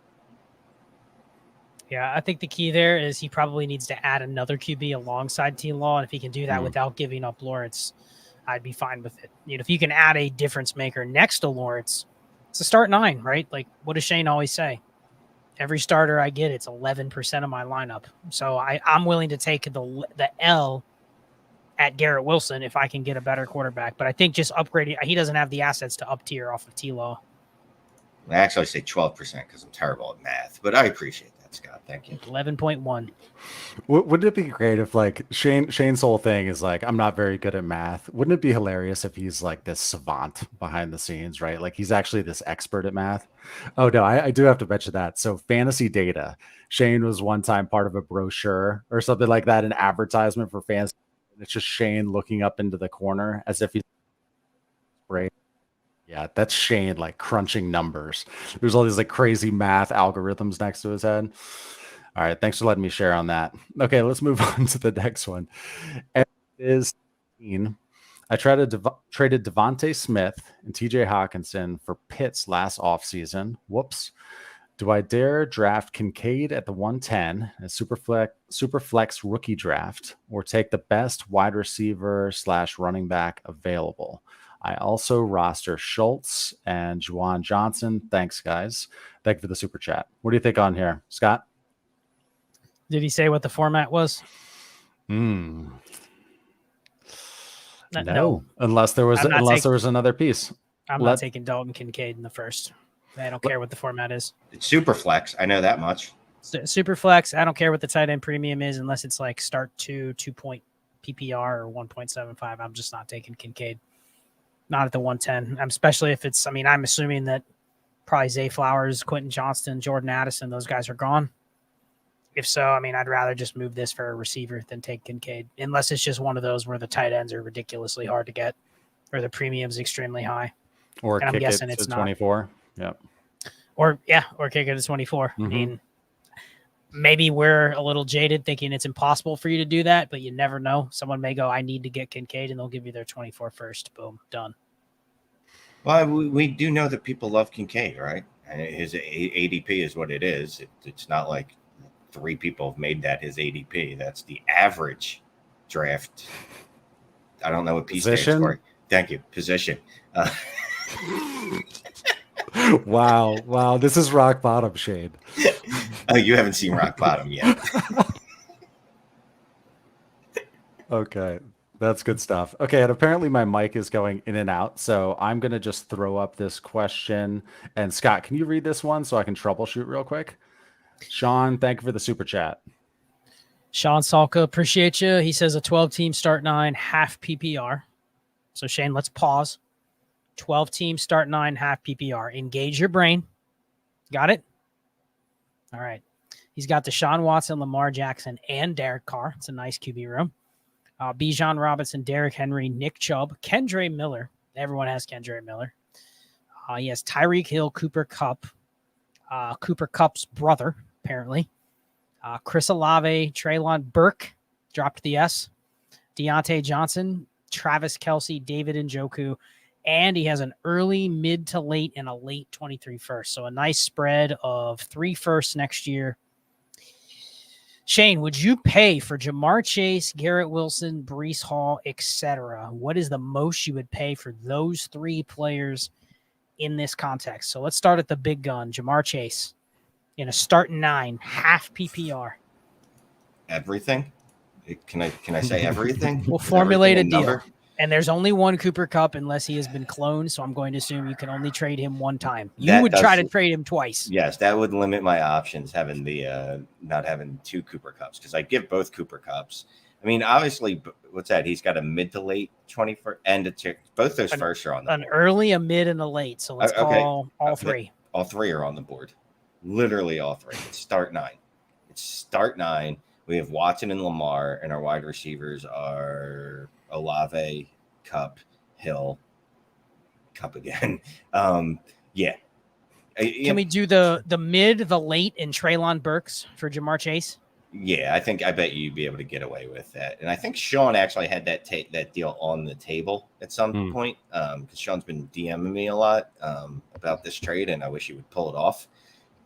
Yeah, I think the key there is he probably needs to add another QB alongside T-Law. And if he can do that without giving up Lawrence, I'd be fine with it. You know, if you can add a difference maker next to Lawrence, it's a start 9, right? Like, what does Shane always say? Every starter I get, it's 11% of my lineup. So I'm willing to take the L at Garrett Wilson if I can get a better quarterback. But I think just upgrading, he doesn't have the assets to up tier off of T-Law. I actually say 12% because I'm terrible at math, but I appreciate that, Scott. Thank you. 11.1. Wouldn't it be great if, like, Shane's whole thing is like, I'm not very good at math? Wouldn't it be hilarious if he's like this savant behind the scenes, right? Like, he's actually this expert at math. Oh no, I do have to mention that. So fantasy data, Shane was one time part of a brochure or something like that, an advertisement for fantasy. It's just Shane looking up into the corner as if he's right. Yeah, that's Shane, like, crunching numbers. There's all these like crazy math algorithms next to his head. All right, thanks for letting me share on that. Okay, let's move on to the next one. I traded Devontae Smith and TJ Hawkinson for Pitts last offseason. Whoops. Do I dare draft Kincaid at the 110 as Superflex rookie draft, or take the best wide receiver / running back available? I also roster Schultz and Juwan Johnson. Thanks, guys. Thank you for the super chat. What do you think on here, Scott? Did he say what the format was? No. No. Unless there was another piece. I'm not taking Dalton Kincaid in the first. I don't care what the format is. It's Superflex. I know that much. Superflex, I don't care what the tight end premium is unless it's like start 2 point PPR or 1.75. I'm just not taking Kincaid. Not at the 110. Especially if it's, I'm assuming that probably Zay Flowers, Quentin Johnston, Jordan Addison, those guys are gone. If so, I'd rather just move this for a receiver than take Kincaid, unless it's just one of those where the tight ends are ridiculously hard to get or the premium's extremely high. Or and kick I'm guessing it it's to not. 24. Yep. Or kick it to 24. Mm-hmm. Maybe we're a little jaded thinking it's impossible for you to do that, but you never know. Someone may go, I need to get Kincaid, and they'll give you their 24 first. Boom, done. Well, we do know that people love Kincaid, right? And his ADP is what it is. It's not like 3 people have made that his ADP. That's the average draft. I don't know what P stands for. Thank you. Position. Wow. This is rock bottom, Shane. Oh, you haven't seen rock bottom yet. Okay. That's good stuff. Okay, and apparently my mic is going in and out, so I'm going to just throw up this question. And Scott, can you read this one so I can troubleshoot real quick? Sean, thank you for the super chat. Sean Salka, appreciate you. He says a 12-team start 9, half PPR. So, Shane, let's pause. 12-team start 9, half PPR. Engage your brain. Got it? All right. He's got Deshaun Watson, Lamar Jackson, and Derek Carr. It's a nice QB room. Bijan Robinson, Derrick Henry, Nick Chubb, Kendra Miller. Everyone has Kendra Miller. He has Tyreek Hill, Cooper Kupp, Cooper Kupp's brother, apparently. Chris Olave, Treylon Burke, dropped the S. Deontay Johnson, Travis Kelce, David Njoku, and he has an early, mid to late, and a late 23 first. So a nice spread of 3 firsts next year. Shane, would you pay for Jamar Chase, Garrett Wilson, Breece Hall, etc.? What is the most you would pay for those 3 players in this context? So let's start at the big gun, Jamar Chase, in a start 9, half PPR. Everything? Can I say everything? We'll formulate a deal. And there's only one Cooper Kupp unless he has been cloned, so I'm going to assume you can only trade him 1 time. You would try to trade him twice. Yes, that would limit my options, having the not having 2 Cooper Kupps, because I give both Cooper Kupps. Obviously, what's that? He's got a mid to late 24 and a tick. Both those firsts are on the board. An early, a mid, and a late. So let's call all 3. All 3 are on the board. Literally all 3. It's start 9. It's start 9. We have Watson and Lamar, and our wide receivers are Olave, Kupp, Hill, Kupp again. Yeah. Can we do the mid, the late, and Treylon Burks for Jamar Chase? Yeah, I bet you'd be able to get away with that. And I think Sean actually had that deal on the table at some point, because Sean's been DMing me a lot about this trade, and I wish he would pull it off.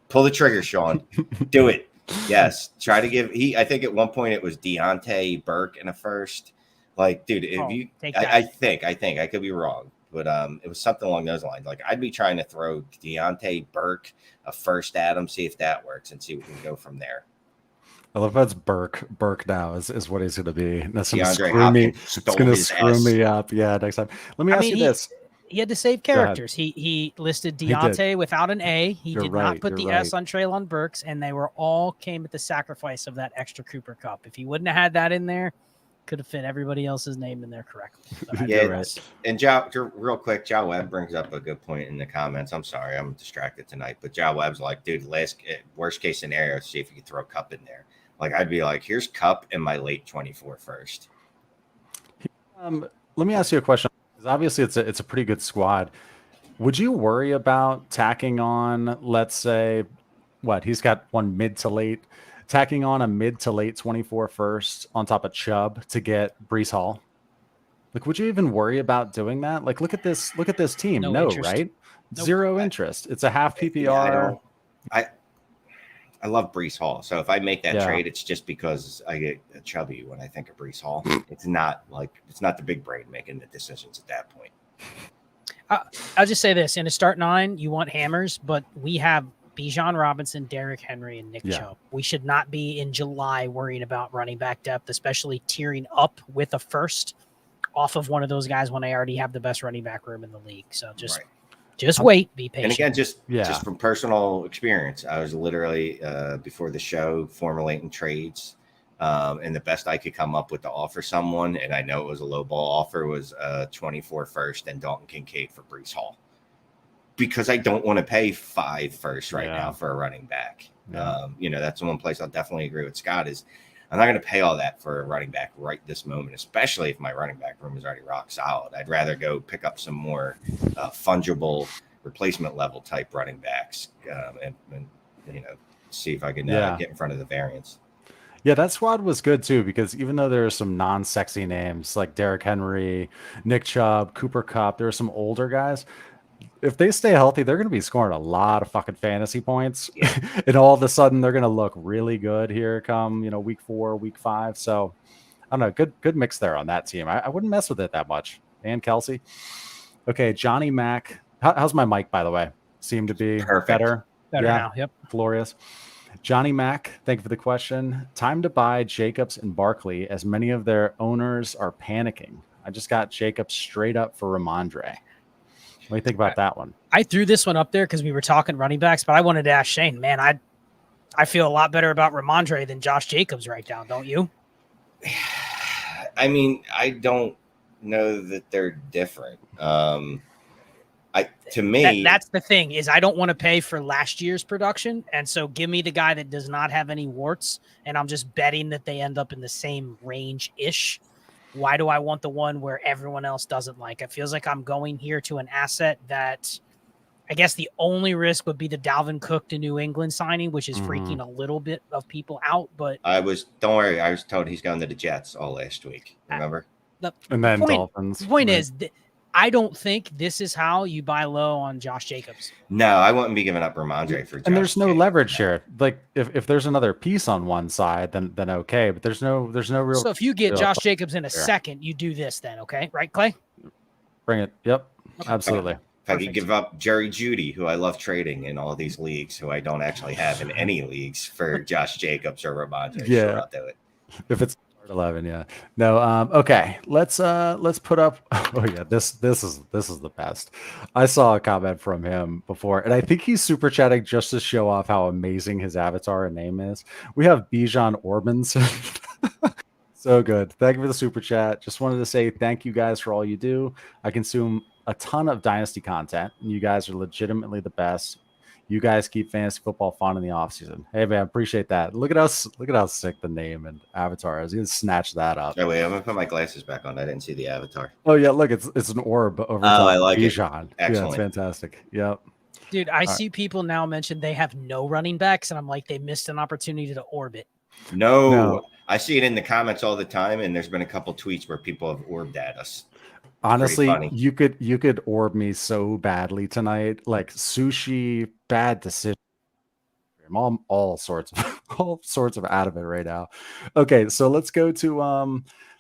Pull the trigger, Sean. Do it. Yes. Try to give. I think at one point it was Deontay Burke in a first. Like, dude, I think I could be wrong, but it was something along those lines. Like, I'd be trying to throw Deontay Burke a first at him, see if that works, and see if we can go from there. I love that's Burke. Burke now is what he's going to be. That's going to screw me up. Yeah, next time. Let me ask you this. He had to save characters. He listed Deontay without an A. He did not put the S on Treylon Burks, and they were all came at the sacrifice of that extra Cooper Kupp. If he wouldn't have had that in there, could have fit everybody else's name in there correctly. So yeah, and real quick, Ja Webb brings up a good point in the comments. I'm sorry, I'm distracted tonight, but Ja Webb's like, dude, worst case scenario, see if you could throw Kupp in there. Like, I'd be like, here's Kupp in my late 24 first. Let me ask you a question. Obviously, it's a pretty good squad. Would you worry about tacking on, let's say, he's got one mid to late, tacking on a mid to late 24 first on top of Chubb to get Breece Hall? Like, would you even worry about doing that? Like, look at this team. No, right? Nope. Zero interest. It's a half PPR. I love Breece Hall. So if I make that trade, it's just because I get a chubby when I think of Breece Hall. It's not the big brain making the decisions at that point. I'll just say this. In a start 9, you want hammers, but we have Bijan Robinson, Derrick Henry, and Nick Chubb. We should not be in July worrying about running back depth, especially tearing up with a first off of one of those guys when I already have the best running back room in the league. So just Just wait, be patient. And again, just from personal experience, I was literally before the show formulating trades, and the best I could come up with to offer someone, and I know it was a low ball offer, was 24 first and Dalton Kincaid for Brees Hall, because I don't want to pay 5 first right now for a running back. That's the one place I'll definitely agree with Scott is I'm not going to pay all that for a running back right this moment, especially if my running back room is already rock solid. I'd rather go pick up some more fungible replacement level type running backs and see if I can get in front of the variance. Yeah, that squad was good too, because even though there are some non-sexy names like Derrick Henry, Nick Chubb, Cooper Kupp, there are some older guys. If they stay healthy, they're going to be scoring a lot of fucking fantasy points. Yeah. And all of a sudden they're going to look really good here come, week 4, week 5. So I don't know. Good mix there on that team. I wouldn't mess with it that much. And Kelsey. Okay. Johnny Mack. How's my mic, by the way? Seem to be better. Better now. Yep. Glorious. Johnny Mack, thank you for the question. Time to buy Jacobs and Barkley as many of their owners are panicking. I just got Jacobs straight up for Ramondre. What do you think about that one? I threw this one up there because we were talking running backs, but I wanted to ask Shane, man, I feel a lot better about Ramondre than Josh Jacobs right now, don't you? I mean, I don't know that they're different. To me, that's the thing is I don't want to pay for last year's production. And so give me the guy that does not have any warts. And I'm just betting that they end up in the same range ish. Why do I want the one where everyone else doesn't like? It feels like I'm going here to an asset that I guess the only risk would be the Dalvin Cook to New England signing, which is freaking a little bit of people out. But don't worry. I was told he's going to the Jets all last week. Remember? And then Dolphins. The point is, I don't think this is how you buy low on Josh Jacobs. No, I wouldn't be giving up Ramondre for Josh. And there's no leverage here. Like if there's another piece on one side, then okay. But there's no real. So if you get Josh Jacobs in a second, you do this then, okay? Right, Clay? Bring it. Yep. Okay. Absolutely. If I could give up Jerry Jeudy, who I love trading in all these leagues, who I don't actually have in any leagues, for Josh Jacobs or Ramondre, sure, I'll do it. If it's 11, yeah. No, okay. Let's put up. Oh yeah, this is the best. I saw a comment from him before, and I think he's super chatting just to show off how amazing his avatar and name is. We have Bijan Orbinson. So good. Thank you for the super chat. Just wanted to say thank you guys for all you do. I consume a ton of Dynasty content, and you guys are legitimately the best. You guys keep fantasy football fun in the offseason. Hey man, appreciate that. Look at how sick the name and avatar is. You can snatch that up. Oh wait, I'm gonna put my glasses back on. I didn't see the avatar. Oh yeah, look, it's an orb over top. I like Bijan. It. Excellent. Yeah, it's fantastic. Yep. Dude, I see people now mention they have no running backs, and I'm like, they missed an opportunity to orbit. No, I see it in the comments all the time, and there's been a couple tweets where people have orbed at us. Honestly, you could orb me so badly tonight, like sushi, bad decision. I'm all sorts of out of it right now. Okay, so let's go to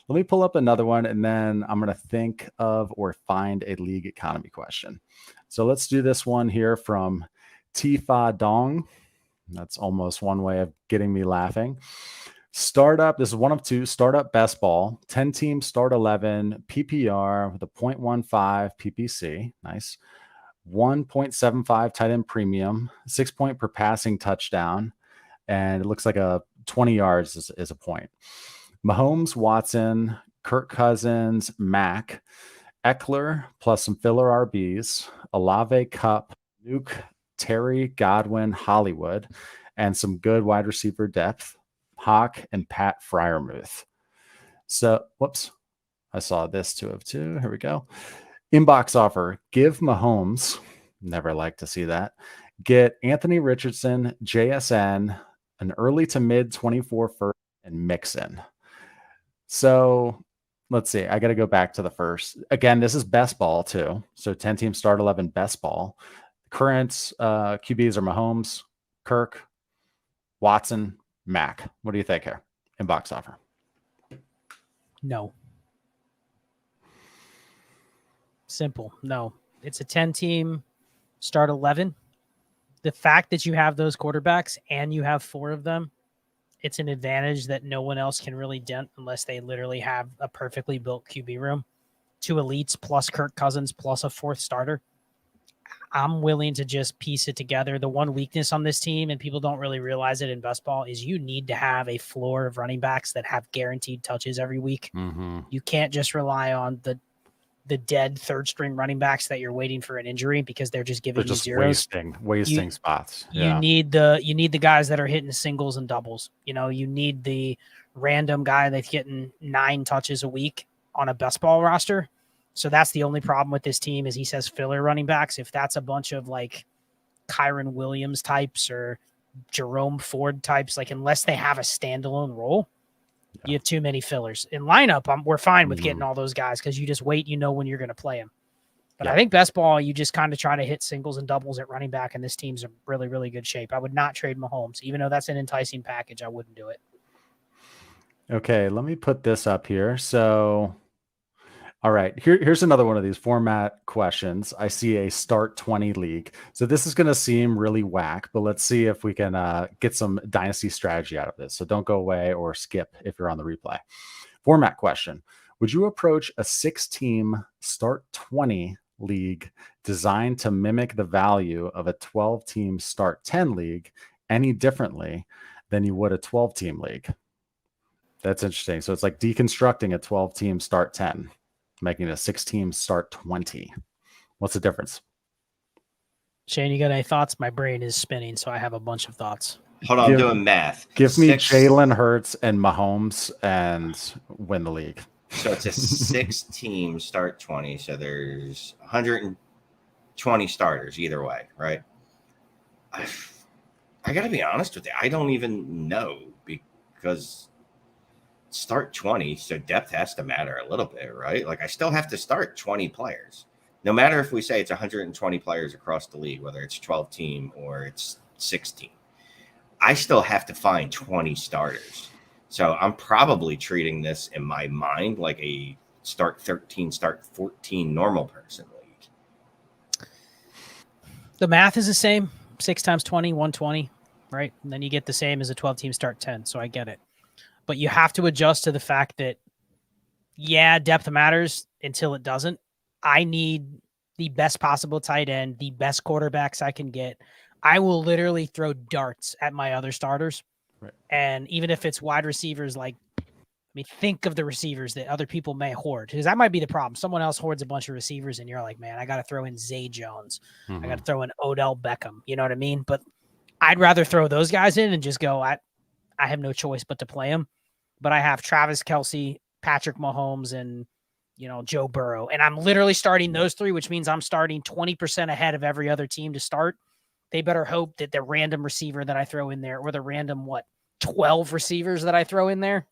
let me pull up another one, and then I'm gonna think of or find a league economy question. So let's do this one here from Tifa Dong. That's almost one way of getting me laughing. Startup, this is one of two. Startup Bestball, 10-team start 11 PPR with a 0.15 PPC. Nice. 1.75 tight end premium, 6 point per passing touchdown, and it looks like a 20 yards is a point. Mahomes, Watson, Kirk Cousins, Mack, Eckler, plus some filler RBs, Olave, Cup, Nuke, Terry, Godwin, Hollywood, and some good wide receiver depth, Hawk and Pat Freiermuth. So, whoops, I saw this 2 of 2. Here we go. Inbox offer, give Mahomes, never like to see that, get Anthony Richardson, JSN, an early to mid 24 first, and Mixon. So let's see. I got to go back to the first. Again, this is best ball too. So 10-team start 11 best ball. Current QBs are Mahomes, Kirk, Watson, Mac. What do you think here? Inbox offer. No. Simple. No. It's a 10-team start 11. The fact that you have those quarterbacks and you have 4 of them, it's an advantage that no one else can really dent unless they literally have a perfectly built QB room. 2 elites plus Kirk Cousins plus a 4th starter. I'm willing to just piece it together. The one weakness on this team, and people don't really realize it in best ball, is you need to have a floor of running backs that have guaranteed touches every week. You can't just rely on the dead third string running backs that you're waiting for an injury because they're just giving you zeros. Wasting spots. You need the guys that are hitting singles and doubles. You need the random guy that's getting 9 touches a week on a best ball roster. So that's the only problem with this team is he says filler running backs. If that's a bunch of like Kyron Williams types or Jerome Ford types, like unless they have a standalone role, you have too many fillers. In lineup, we're fine with getting all those guys because you just wait, when you're going to play them. But I think best ball, you just kind of try to hit singles and doubles at running back, and this team's in really, really good shape. I would not trade Mahomes. Even though that's an enticing package, I wouldn't do it. Okay, let me put this up here. So... all right, here's another one of these format questions. I see a start 20 league. So this is going to seem really whack, but let's see if we can get some dynasty strategy out of this. So don't go away or skip if you're on the replay. Format question. Would you approach a 6-team start 20 league designed to mimic the value of a 12-team start 10 league any differently than you would a 12-team league? That's interesting. So it's like deconstructing a 12-team start 10. Making a 6-team start 20. What's the difference? Shane, you got any thoughts? My brain is spinning, so I have a bunch of thoughts. Hold on, I'm doing math. Give me Jalen Hurts and Mahomes and win the league. So it's a 6-team start 20. So there's 120 starters either way, right? I got to be honest with you. I don't even know because start 20, so depth has to matter a little bit, right? Like I still have to start 20 players. No matter if we say it's 120 players across the league, whether it's 12-team or it's 16, I still have to find 20 starters. So I'm probably treating this in my mind like a start 13, start 14 normal person league. The math is the same. 6 times 20, 120, right? And then you get the same as a 12-team start 10. So I get it. But you have to adjust to the fact that, depth matters until it doesn't. I need the best possible tight end, the best quarterbacks I can get. I will literally throw darts at my other starters. Right. And even if it's wide receivers, think of the receivers that other people may hoard, because that might be the problem. Someone else hoards a bunch of receivers and you're like, man, I got to throw in Zay Jones. I got to throw in Odell Beckham. You know what I mean? But I'd rather throw those guys in and just go, I have no choice but to play him. But I have Travis Kelce, Patrick Mahomes, and, Joe Burrow. And I'm literally starting those 3, which means I'm starting 20% ahead of every other team to start. They better hope that the random receiver that I throw in there, or the random, 12 receivers that I throw in there,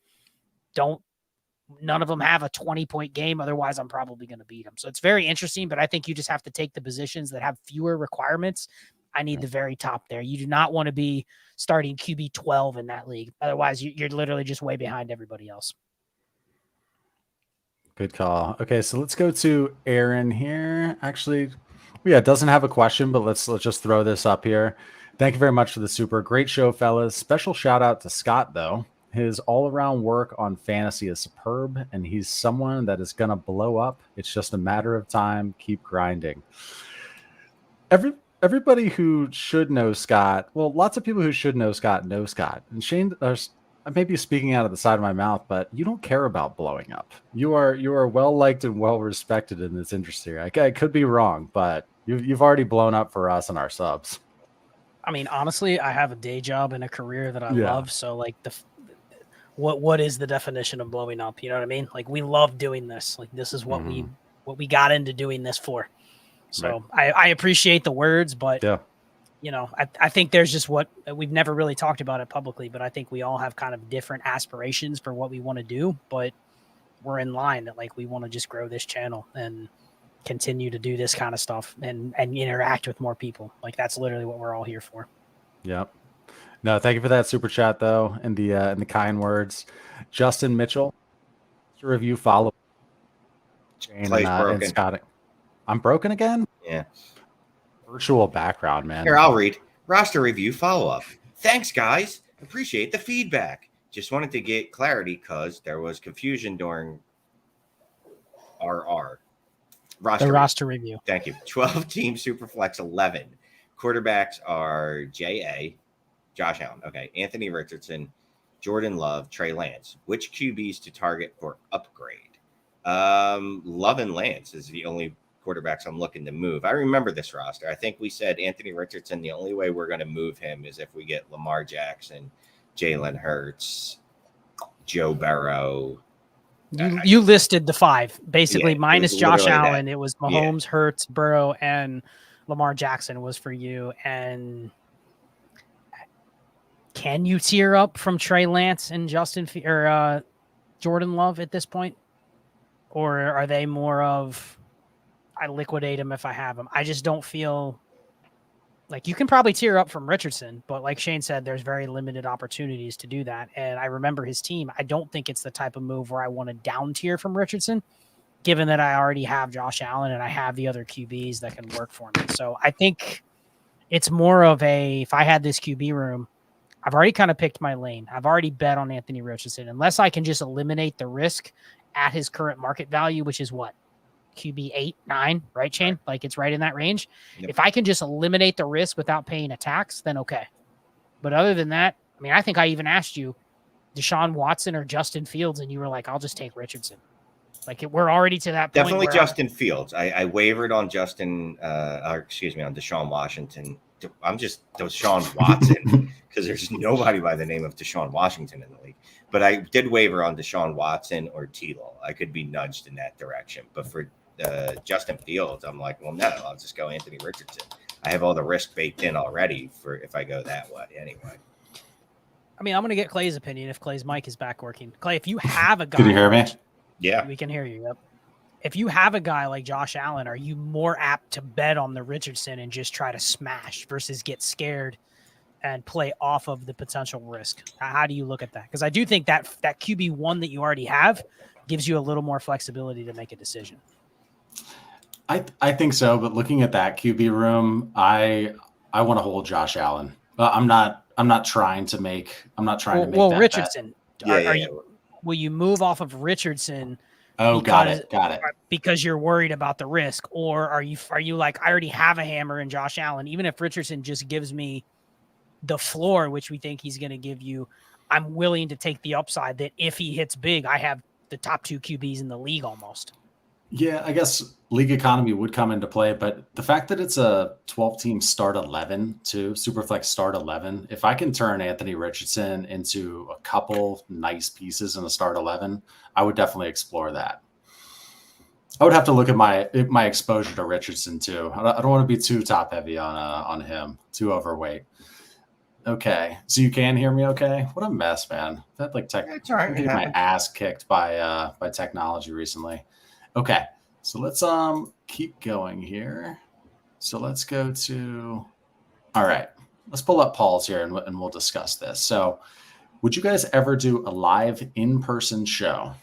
none of them have a 20-point game. Otherwise, I'm probably going to beat them. So it's very interesting, but I think you just have to take the positions that have fewer requirements. I need the very top there. You do not want to be starting QB 12 in that league. Otherwise, you're literally just way behind everybody else. Good call. Okay, so let's go to Aaron here. Actually, it doesn't have a question, but let's just throw this up here. Thank you very much for the super. Great show, fellas. Special shout out to Scott, though. His all-around work on fantasy is superb, and he's someone that is going to blow up. It's just a matter of time. Keep grinding. Everybody who should know Scott, lots of people who should know Scott know Scott. And Shane, I may be speaking out of the side of my mouth, but you don't care about blowing up. You are well liked and well respected in this industry. I could be wrong, but you've already blown up for us and our subs. I mean, honestly, I have a day job and a career that I love. So what is the definition of blowing up? You know what I mean? Like, we love doing this. Like, this is what we got into doing this for. So I appreciate the words, but I think there's just what we've never really talked about it publicly, but I think we all have kind of different aspirations for what we want to do, but we're in line that we want to just grow this channel and continue to do this kind of stuff and interact with more people. That's literally what we're all here for. Yep. No, thank you for that super chat though. And the kind words. Justin Mitchell to review follow. Jane and Scott. I'm broken again? Yeah. Virtual background, man. Here, I'll read. Roster review follow-up. Thanks, guys. Appreciate the feedback. Just wanted to get clarity because there was confusion during RR. roster review. Thank you. 12 team Superflex 11. Quarterbacks are J.A., Josh Allen. Okay. Anthony Richardson, Jordan Love, Trey Lance. Which QBs to target for upgrade? Love and Lance is the only quarterbacks I'm looking to move. I remember this roster. I think we said Anthony Richardson, the only way we're going to move him is if we get Lamar Jackson, Jalen Hurts, Joe Burrow. You listed the 5, basically, minus Josh Allen. That. It was Mahomes, Hurts, Burrow, and Lamar Jackson was for you. And can you tier up from Trey Lance and Jordan Love at this point? Or are they more of, I liquidate him if I have him? I just don't feel like you can probably tier up from Richardson, but like Shane said, there's very limited opportunities to do that. And I remember his team. I don't think it's the type of move where I want to down tier from Richardson, given that I already have Josh Allen and I have the other QBs that can work for me. So I think it's more of if I had this QB room, I've already kind of picked my lane. I've already bet on Anthony Richardson. Unless I can just eliminate the risk at his current market value, which is what? QB 8, 9, right, Shane? Like it's right in that range. Yep. If I can just eliminate the risk without paying a tax, then okay. But other than that, I mean, I think I even asked you Deshaun Watson or Justin Fields, and you were like, I'll just take Richardson. Like we're already to that point. Definitely Justin Fields. I wavered on Deshaun Washington. I'm just Deshaun Watson because there's nobody by the name of Deshaun Washington in the league. But I did waver on Deshaun Watson or T-Law. I could be nudged in that direction. But for Justin Fields, I'm like, well, no, I'll just go Anthony Richardson. I have all the risk baked in already for if I go that way anyway. I mean, I'm going to get Clay's opinion if Clay's mic is back working. Clay, if you have a guy. Can you hear me? Yeah. We can hear you. Yep. If you have a guy like Josh Allen, are you more apt to bet on the Richardson and just try to smash versus get scared and play off of the potential risk? How do you look at that? Because I do think that QB1 that you already have gives you a little more flexibility to make a decision. I think so, but looking at that QB room, I want to hold Josh Allen. I'm not trying to make. Well, that Richardson. Will you move off of Richardson? Oh, got it. Because you're worried about the risk, or are you like, I already have a hammer in Josh Allen? Even if Richardson just gives me the floor, which we think he's going to give you, I'm willing to take the upside that if he hits big, I have the top 2 QBs in the league almost. Yeah, I guess league economy would come into play, but the fact that it's a 12-team start 11 too, Superflex start 11, if I can turn Anthony Richardson into a couple nice pieces in the start 11, I would definitely explore that. I would have to look at my exposure to Richardson too. I don't want to be too top heavy on him, too overweight. Okay, so you can hear me okay? What a mess, man. That it's all right. Getting my ass kicked by technology recently. Okay, so let's keep going here. So let's go to, all right, let's pull up Paul's here and we'll discuss this. So would you guys ever do a live in-person show?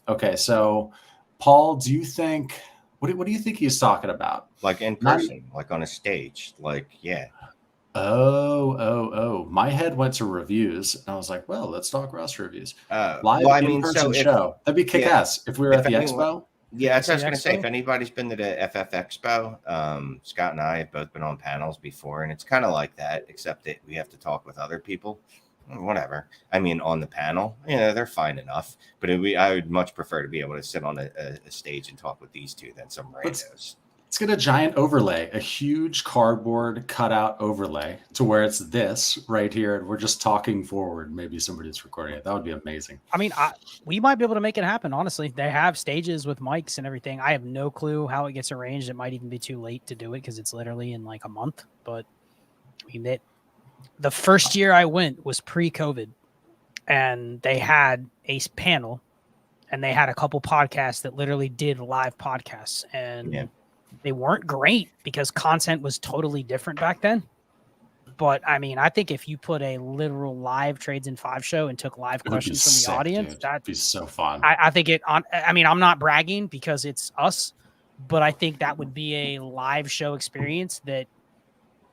Okay, so Paul, do you think, what do you think he's talking about? Like in person, like on a stage, like, yeah. Oh, my head went to reviews and I was like, well, let's talk roster reviews. Live in-person show. That'd be kick-ass if we were at the expo. Yeah, that's what I was going to say. If anybody's been to the FF Expo, Scott and I have both been on panels before, and it's kind of like that, except that we have to talk with other people. Whatever. I mean, on the panel, they're fine enough. But I would much prefer to be able to sit on a stage and talk with these two than some randos. Let's get a giant overlay, a huge cardboard cutout overlay to where it's this right here. And we're just talking forward. Maybe somebody's recording it. That would be amazing. I mean, we might be able to make it happen. Honestly, they have stages with mics and everything. I have no clue how it gets arranged. It might even be too late to do it because it's literally in like a month. But I mean, the first year I went was pre-COVID and they had a panel and they had a couple podcasts that literally did live podcasts and they weren't great because content was totally different back then. But I mean, I think if you put a literal live Trades in 5 show and took live questions from the audience, that'd be so fun. I think I mean, I'm not bragging because it's us, but I think that would be a live show experience that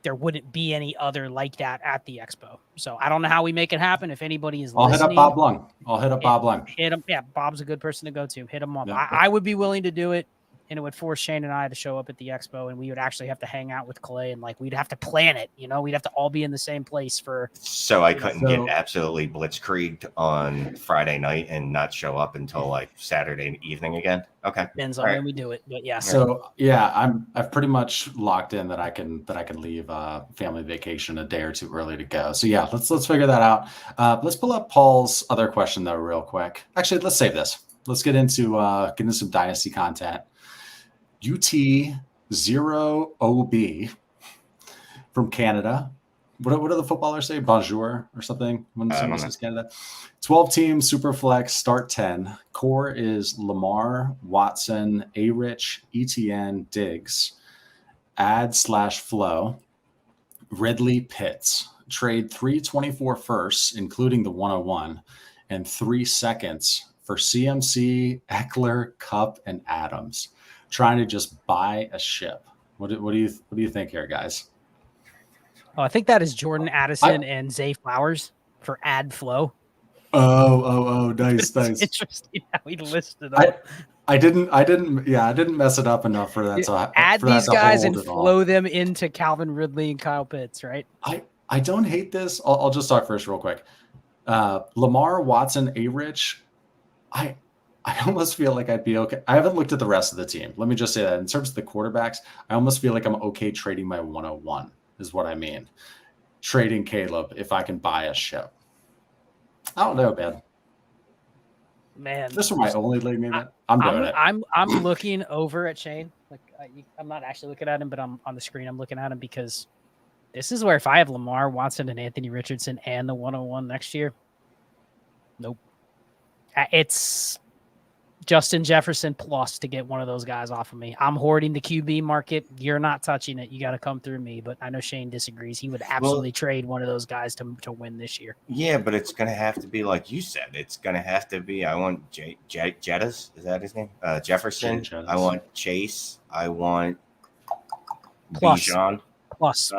there wouldn't be any other like that at the expo. So I don't know how we make it happen. If anybody is listening, hit up Bob Lung. I'll hit up Bob Lung. Hit him. Yeah, Bob's a good person to go to. Hit him up. Yeah. I would be willing to do it. and it would force Shane and I to show up at the expo, and we would actually have to hang out with Clay, and like we'd have to plan it. We'd have to all be in the same place for. So I couldn't get absolutely blitzkrieged on Friday night and not show up until like Saturday evening again. Okay, depends on when we do it, but yeah. So yeah, I've pretty much locked in that I can leave family vacation a day or two early to go. So yeah, let's figure that out. Let's pull up Paul's other question though real quick. Actually, let's save this. Let's get into some Dynasty content. UT0OB from Canada. What do the footballers say? Bonjour or something? When someone says Canada. 12 team Superflex start 10. Core is Lamar, Watson, A-Rich, ETN, Diggs, Ad/Flow, Ridley, Pitts. Trade 324 firsts, including the 101, and 3 seconds for CMC, Eckler, Cup, and Adams. Trying to just buy a ship. What do you think here, guys? Oh, I think that is Jordan Addison and Zay Flowers for Ad Flow. Oh, nice. Interesting how he listed them. I didn't mess it up enough for that. So add these guys and flow them into Calvin Ridley and Kyle Pitts, right? I don't hate this. I'll just talk first real quick. Lamar, Watson, A-Rich. I almost feel like I'd be okay. I haven't looked at the rest of the team. Let me just say that in terms of the quarterbacks, I almost feel like I'm okay trading my 101 is what I mean. Trading Caleb if I can buy a ship. I don't know, man. This is my only league, maybe. I'm doing it. I'm looking over at Shane. Like I'm not actually looking at him, but I'm on the screen. I'm looking at him because this is where if I have Lamar, Watson, and Anthony Richardson and the 101 next year, nope. It's Justin Jefferson plus to get one of those guys off of me. I'm hoarding the QB market. You're not touching it. You got to come through me. But I know Shane disagrees. He would absolutely trade one of those guys to win this year. Yeah, but it's going to have to be like you said. It's going to have to be. I want Jettas. Is that his name? Jefferson. I want Chase. I want Bijan. Plus,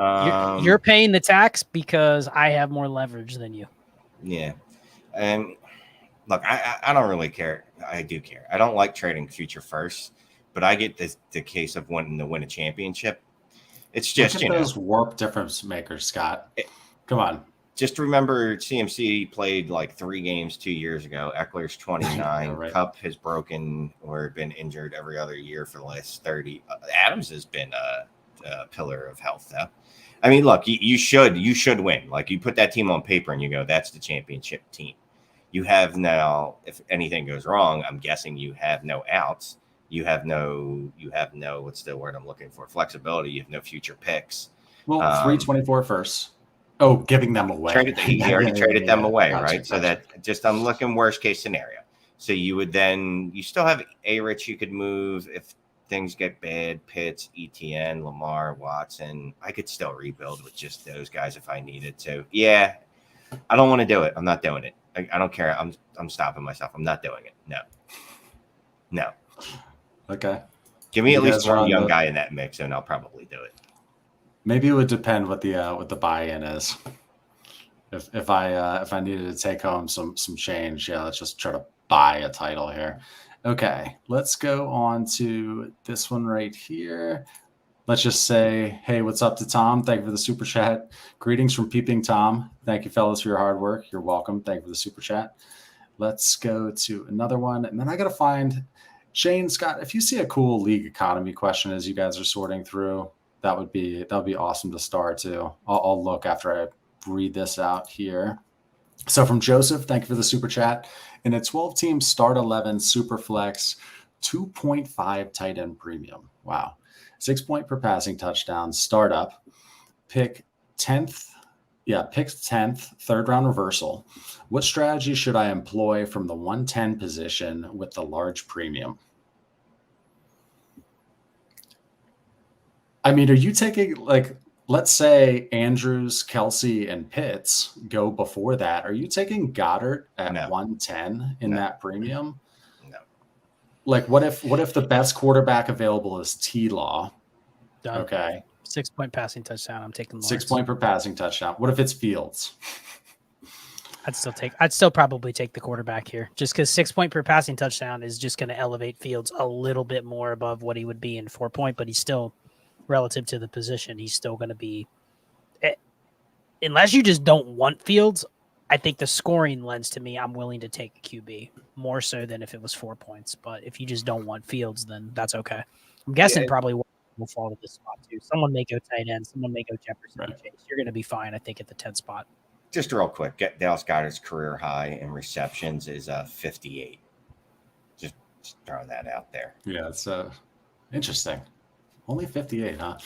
you're paying the tax because I have more leverage than you. Yeah, and. Look, I don't really care. I do care. I don't like trading future first, but I get the case of wanting to win a championship. It's just, those warp difference makers, Scott. Come on. Just remember CMC played like 3 games 2 years ago. Eckler's 29. Right. Cup has broken or been injured every other year for the last 30. Adams has been a pillar of health, though. I mean, look, you should win. Like, you put that team on paper and you go, that's the championship team. You have now, if anything goes wrong, I'm guessing you have no outs. You have no, what's the word I'm looking for? Flexibility. You have no future picks. Well, 324 first. Oh, giving them away. He already traded them away, right? Gotcha. So that just, I'm looking worst case scenario. So you would then, you still have A-Rich you could move if things get bad. Pitts, ETN, Lamar, Watson. I could still rebuild with just those guys if I needed to. Yeah, I don't want to do it. I'm not doing it. I don't care. I'm stopping myself. I'm not doing it. No. Okay. Give me at least one young guy in that mix, and I'll probably do it. Maybe it would depend what the buy-in is. If I needed to take home some change, yeah, let's just try to buy a title here. Okay, let's go on to this one right here. Let's just say, hey, what's up to Tom? Thank you for the super chat. Greetings from Peeping Tom. Thank you, fellas, for your hard work. You're welcome. Thank you for the super chat. Let's go to another one. And then I got to find Shane, Scott, if you see a cool league economy question as you guys are sorting through, that would be awesome to start too. I'll look after I read this out here. So from Joseph, thank you for the super chat. In a 12-team start 11 Superflex, 2.5 tight end premium. Wow. 6 point per passing touchdown, startup, pick 10th, third round reversal. What strategy should I employ from the 110 position with the large premium? I mean, are you taking, like, let's say Andrews, Kelsey, and Pitts go before that. Are you taking Goddard at 110 in that premium? Like, what if the best quarterback available is T-Law? Done. Okay. 6 point passing touchdown. I'm taking Lawrence. 6 point per passing touchdown. What if it's Fields? I'd still probably take the quarterback here, just because 6 point per passing touchdown is just going to elevate Fields a little bit more above what he would be in 4 point, but he's still relative to the position. He's still going to be, unless you just don't want Fields. I think the scoring lends to me, I'm willing to take a QB more so than if it was 4 points. But if you just don't want Fields, then that's okay. I'm guessing probably will fall to this spot too. Someone may go tight end. Someone may go Jefferson. Right. Chase. You're going to be fine, I think, at the 10th spot. Just real quick, Dallas Goedert's career high in receptions is 58. Just throwing that out there. Yeah, it's interesting. Only 58, huh?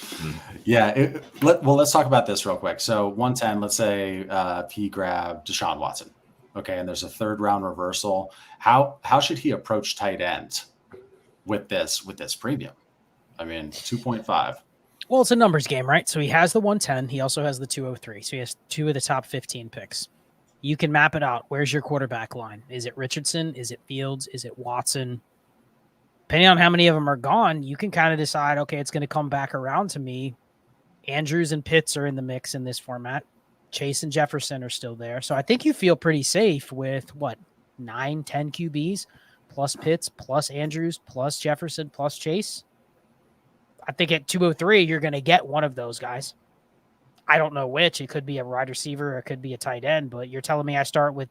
Yeah. Let's talk about this real quick. So 110, let's say he grabbed Deshaun Watson. Okay, and there's a third round reversal. How should he approach tight end with this premium? I mean, 2.5. Well, it's a numbers game, right? So he has the 110. He also has the 203. So he has 2 of the top 15 picks. You can map it out. Where's your quarterback line? Is it Richardson? Is it Fields? Is it Watson? Depending on how many of them are gone, you can kind of decide, okay, it's going to come back around to me. Andrews and Pitts are in the mix in this format. Chase and Jefferson are still there. So I think you feel pretty safe with, 9, 10 QBs, plus Pitts, plus Andrews, plus Jefferson, plus Chase. I think at 203, you're going to get one of those guys. I don't know which. It could be a wide receiver or it could be a tight end, but you're telling me I start with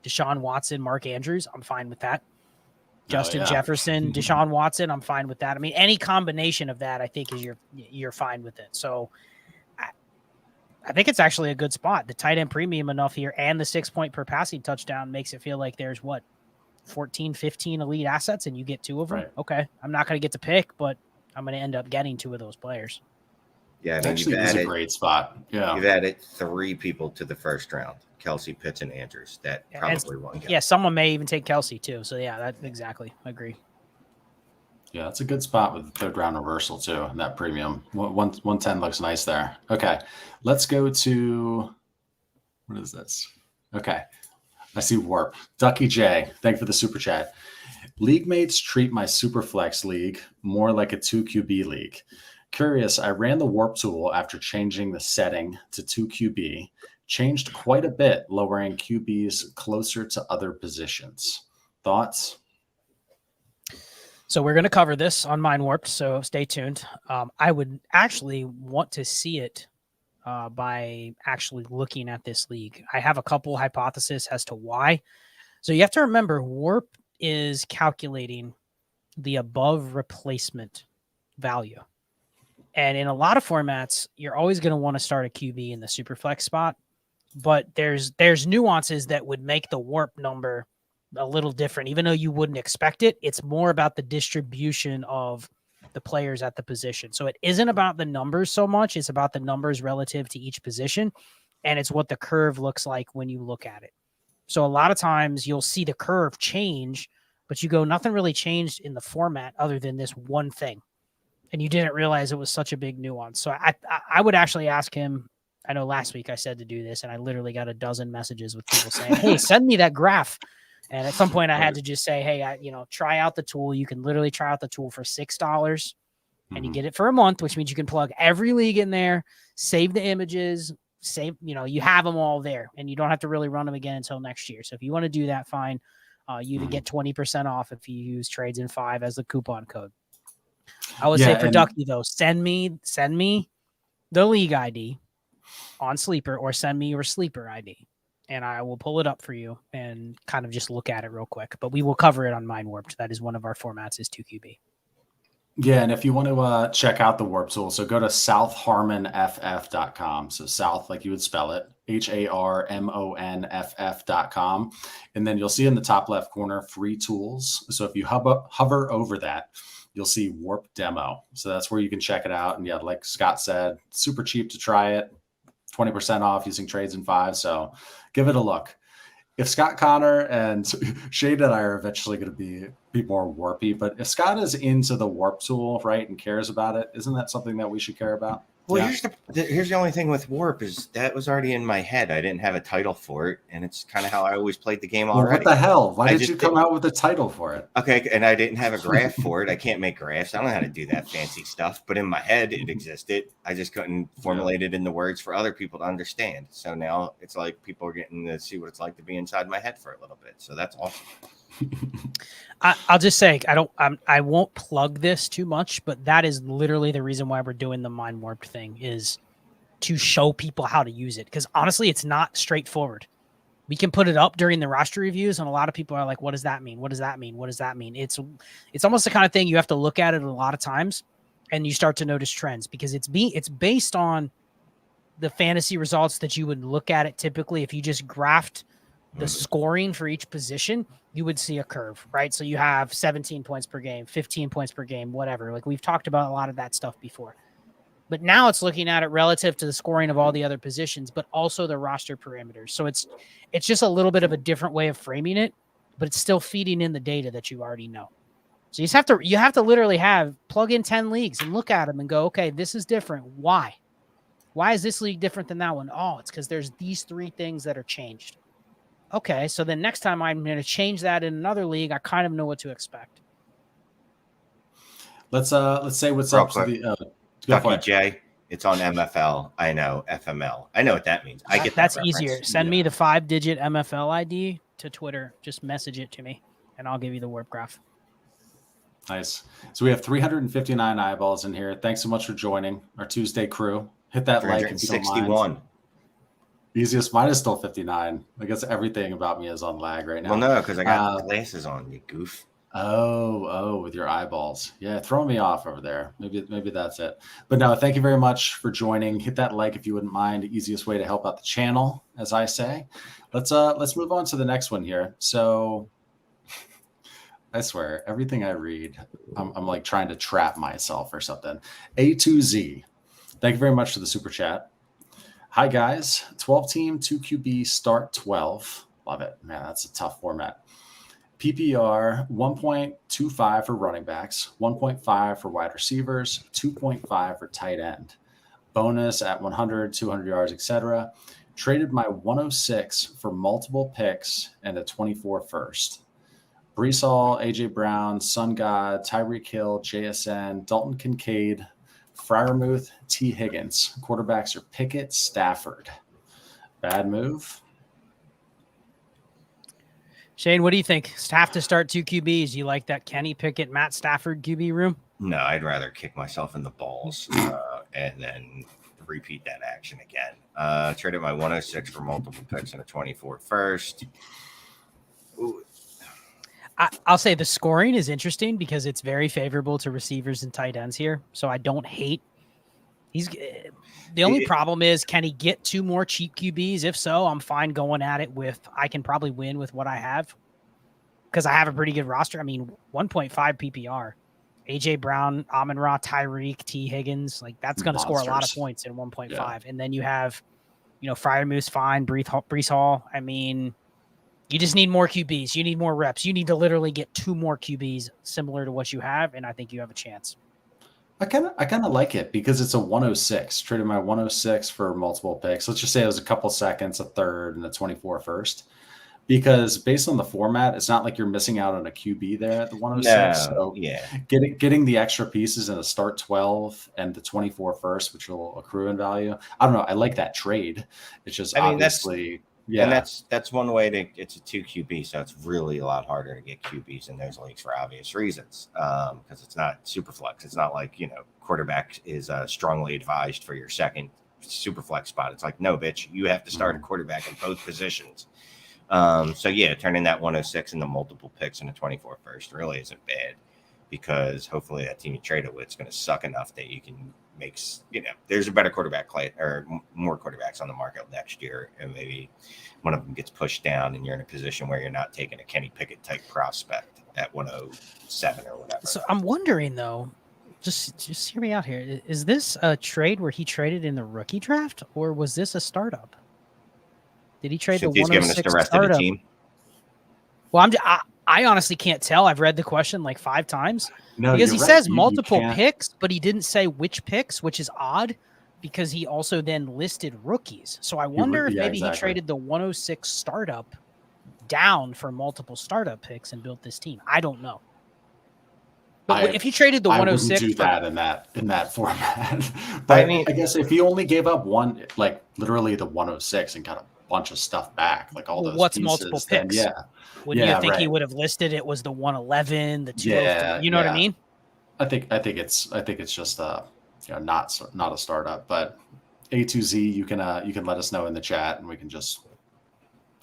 Deshaun Watson, Mark Andrews. I'm fine with that. Justin Jefferson, Deshaun Watson, I'm fine with that. I mean, any combination of that, I think, is you're fine with it. So I think it's actually a good spot. The tight end premium enough here and the 6 point per passing touchdown makes it feel like there's 14, 15 elite assets and you get 2 of them. Right. Okay. I'm not going to get to pick, but I'm going to end up getting 2 of those players. Yeah, I mean, actually, it's a great spot. Yeah, you've added 3 people to the first round: Kelsey, Pitts, and Andrews. That probably won't get. Yeah, someone may even take Kelsey too. So yeah, that exactly. I agree. Yeah, that's a good spot with the third round reversal too, and that premium 110 looks nice there. Okay, let's go to what is this? Okay, I see Warp. Ducky J, thank you for the super chat. League mates treat my Superflex league more like a 2 QB league. Curious, I ran the warp tool after changing the setting to 2 QB, changed quite a bit, lowering QBs closer to other positions. Thoughts? So we're going to cover this on Mind Warped, so stay tuned. I would actually want to see it by actually looking at this league. I have a couple hypotheses as to why. So you have to remember, Warp is calculating the above replacement value. And in a lot of formats, you're always going to want to start a QB in the Superflex spot, but there's nuances that would make the warp number a little different. Even though you wouldn't expect it, it's more about the distribution of the players at the position. So it isn't about the numbers so much. It's about the numbers relative to each position, and it's what the curve looks like when you look at it. So a lot of times you'll see the curve change, but you go, nothing really changed in the format other than this one thing. And you didn't realize it was such a big nuance. So I would actually ask him. I know last week I said to do this, and I literally got a dozen messages with people saying, hey, send me that graph. And at some point I had to just say, hey, try out the tool. You can literally try out the tool for $6 and you get it for a month, which means you can plug every league in there, save the images, you have them all there, and you don't have to really run them again until next year. So if you want to do that, fine. You can get 20% off if you use Trades in 5 as the coupon code. I would say for Ducky though, send me the league ID on Sleeper, or send me your Sleeper ID, and I will pull it up for you and kind of just look at it real quick. But we will cover it on Mind Warped. That is one of our formats, is 2QB. Yeah, and if you want to check out the Warp tool, so go to southharmonff.com. So South, like you would spell it, HARMONFF.com. And then you'll see in the top left corner, free tools. So if you hover over that, you'll see Warp Demo. So that's where you can check it out. And yeah, like Scott said, super cheap to try it. 20% off using Trades in 5. So give it a look. If Scott Connor and Shade and I are eventually going to be more warpy, but if Scott is into the warp tool, right, and cares about it, isn't that something that we should care about? Well, Yeah. here's the only thing with Warp is that was already in my head. I didn't have a title for it, and it's kind of how I always played the game Well, already. what the hell? Why I did just you come didn't- out with a title for it? Okay, and I didn't have a graph for it. I can't make graphs. I don't know how to do that fancy stuff. But in my head, it existed. I just couldn't formulate it into words for other people to understand. So now it's like people are getting to see what it's like to be inside my head for a little bit. So that's awesome. I'll just say I won't plug this too much, but that is literally the reason why we're doing the Mind Warped thing, is to show people how to use it. Because honestly, it's not straightforward. We can put it up during the roster reviews, and a lot of people are like, "What does that mean? What does that mean? What does that mean?" It's almost the kind of thing you have to look at it a lot of times, and you start to notice trends, because it's based on the fantasy results that you would look at it typically. If you just graphed the scoring for each position, you would see a curve, right? So you have 17 points per game, 15 points per game, whatever. Like we've talked about a lot of that stuff before. But now it's looking at it relative to the scoring of all the other positions, but also the roster parameters. So it's just a little bit of a different way of framing it, but it's still feeding in the data that you already know. So you have to literally plug in 10 leagues and look at them and go, okay, this is different. Why? Why is this league different than that one? Oh, it's because there's these 3 things that are changed. Okay, so then next time I'm going to change that in another league, I kind of know what to expect. Let's say what's Real up quick. to the Ducky J, it's on MFL. I know FML. I know what that means. I get that's that easier. reference. Send me the 5-digit MFL ID to Twitter. Just message it to me, and I'll give you the warp graph. Nice. So we have 359 eyeballs in here. Thanks so much for joining our Tuesday crew. Hit that like if you don't mind. 361. Easiest. Mine is still 59. I guess everything about me is on lag right now. Well, no, because I got glasses on, you goof. Oh, with your eyeballs. Yeah, throwing me off over there. Maybe that's it. But no, thank you very much for joining. Hit that like if you wouldn't mind. The easiest way to help out the channel, as I say. Let's move on to the next one here. So I swear, everything I read, I'm like trying to trap myself or something. A2Z. Thank you very much for the super chat. Hi guys, 12 team, 2 QB, start 12. Love it. Man, that's a tough format. PPR 1.25 for running backs, 1.5 for wide receivers, 2.5 for tight end. Bonus at 100, 200 yards, etc. Traded my 106 for multiple picks and a 24 first. Brees Hall, AJ Brown, Sun God, Tyreek Hill, JSN, Dalton Kincaid, Freiermuth, T. Higgins. Quarterbacks are Pickett, Stafford. Bad move. Shane, what do you think? Have to start 2 QBs. You like that Kenny Pickett, Matt Stafford QB room? No, I'd rather kick myself in the balls and then repeat that action again. Traded my 106 for multiple picks and a 24 first. Ooh. I'll say the scoring is interesting because it's very favorable to receivers and tight ends here. So I don't hate. The only problem is, can he get 2 more cheap QBs? If so, I'm fine going at it with, I can probably win with what I have because I have a pretty good roster. I mean, 1.5 PPR, AJ Brown, Amon-Ra, Tyreek, T. Higgins, like that's going to score a lot of points in 1.5. Yeah. And then you have, Freiermuth, fine, Brees Hall. I mean, you just need more QBs. You need more reps. You need to literally get 2 more QBs similar to what you have, and I think you have a chance. I kind of like it because it's a 106. Traded my 106 for multiple picks. Let's just say it was a couple seconds, a third, and a 24 first. Because based on the format, it's not like you're missing out on a QB there at the 106. No, so yeah, getting the extra pieces in the start 12 and the 24 first, which will accrue in value. I don't know. I like that trade. It's just obviously. Yeah, and that's one way to. It's a 2 QB, so it's really a lot harder to get QBs in those leagues for obvious reasons. Because it's not Superflex. It's not like quarterback is strongly advised for your second Superflex spot. It's like, no, bitch, you have to start a quarterback in both positions. So yeah, turning that 106 into multiple picks and a 24 first really isn't bad, because hopefully that team you traded with is going to suck enough that you can make, there's a better quarterback play or more quarterbacks on the market next year, and maybe one of them gets pushed down and you're in a position where you're not taking a Kenny Pickett type prospect at 107 or whatever. So I'm wondering though, just hear me out here. Is this a trade where he traded in the rookie draft, or was this a startup? Did he trade the 106 he's giving us the rest startup? of the team? Well, I honestly can't tell. I've read the question like 5 times. No, because he right. says You multiple can't. picks, but he didn't say which picks, which is odd because he also then listed rookies. So I wonder if maybe he exactly. traded the 106 startup down for multiple startup picks and built this team. I don't know. But if he traded the 106, I wouldn't do that in that format. But I guess if he only gave up one, like literally the 106 and got a bunch of stuff back, like all those what's pieces, multiple then picks? Wouldn't you think he would have listed it was the 111, the 203? You know what I mean? I think it's just not a startup, but A to Z, you can let us know in the chat and we can just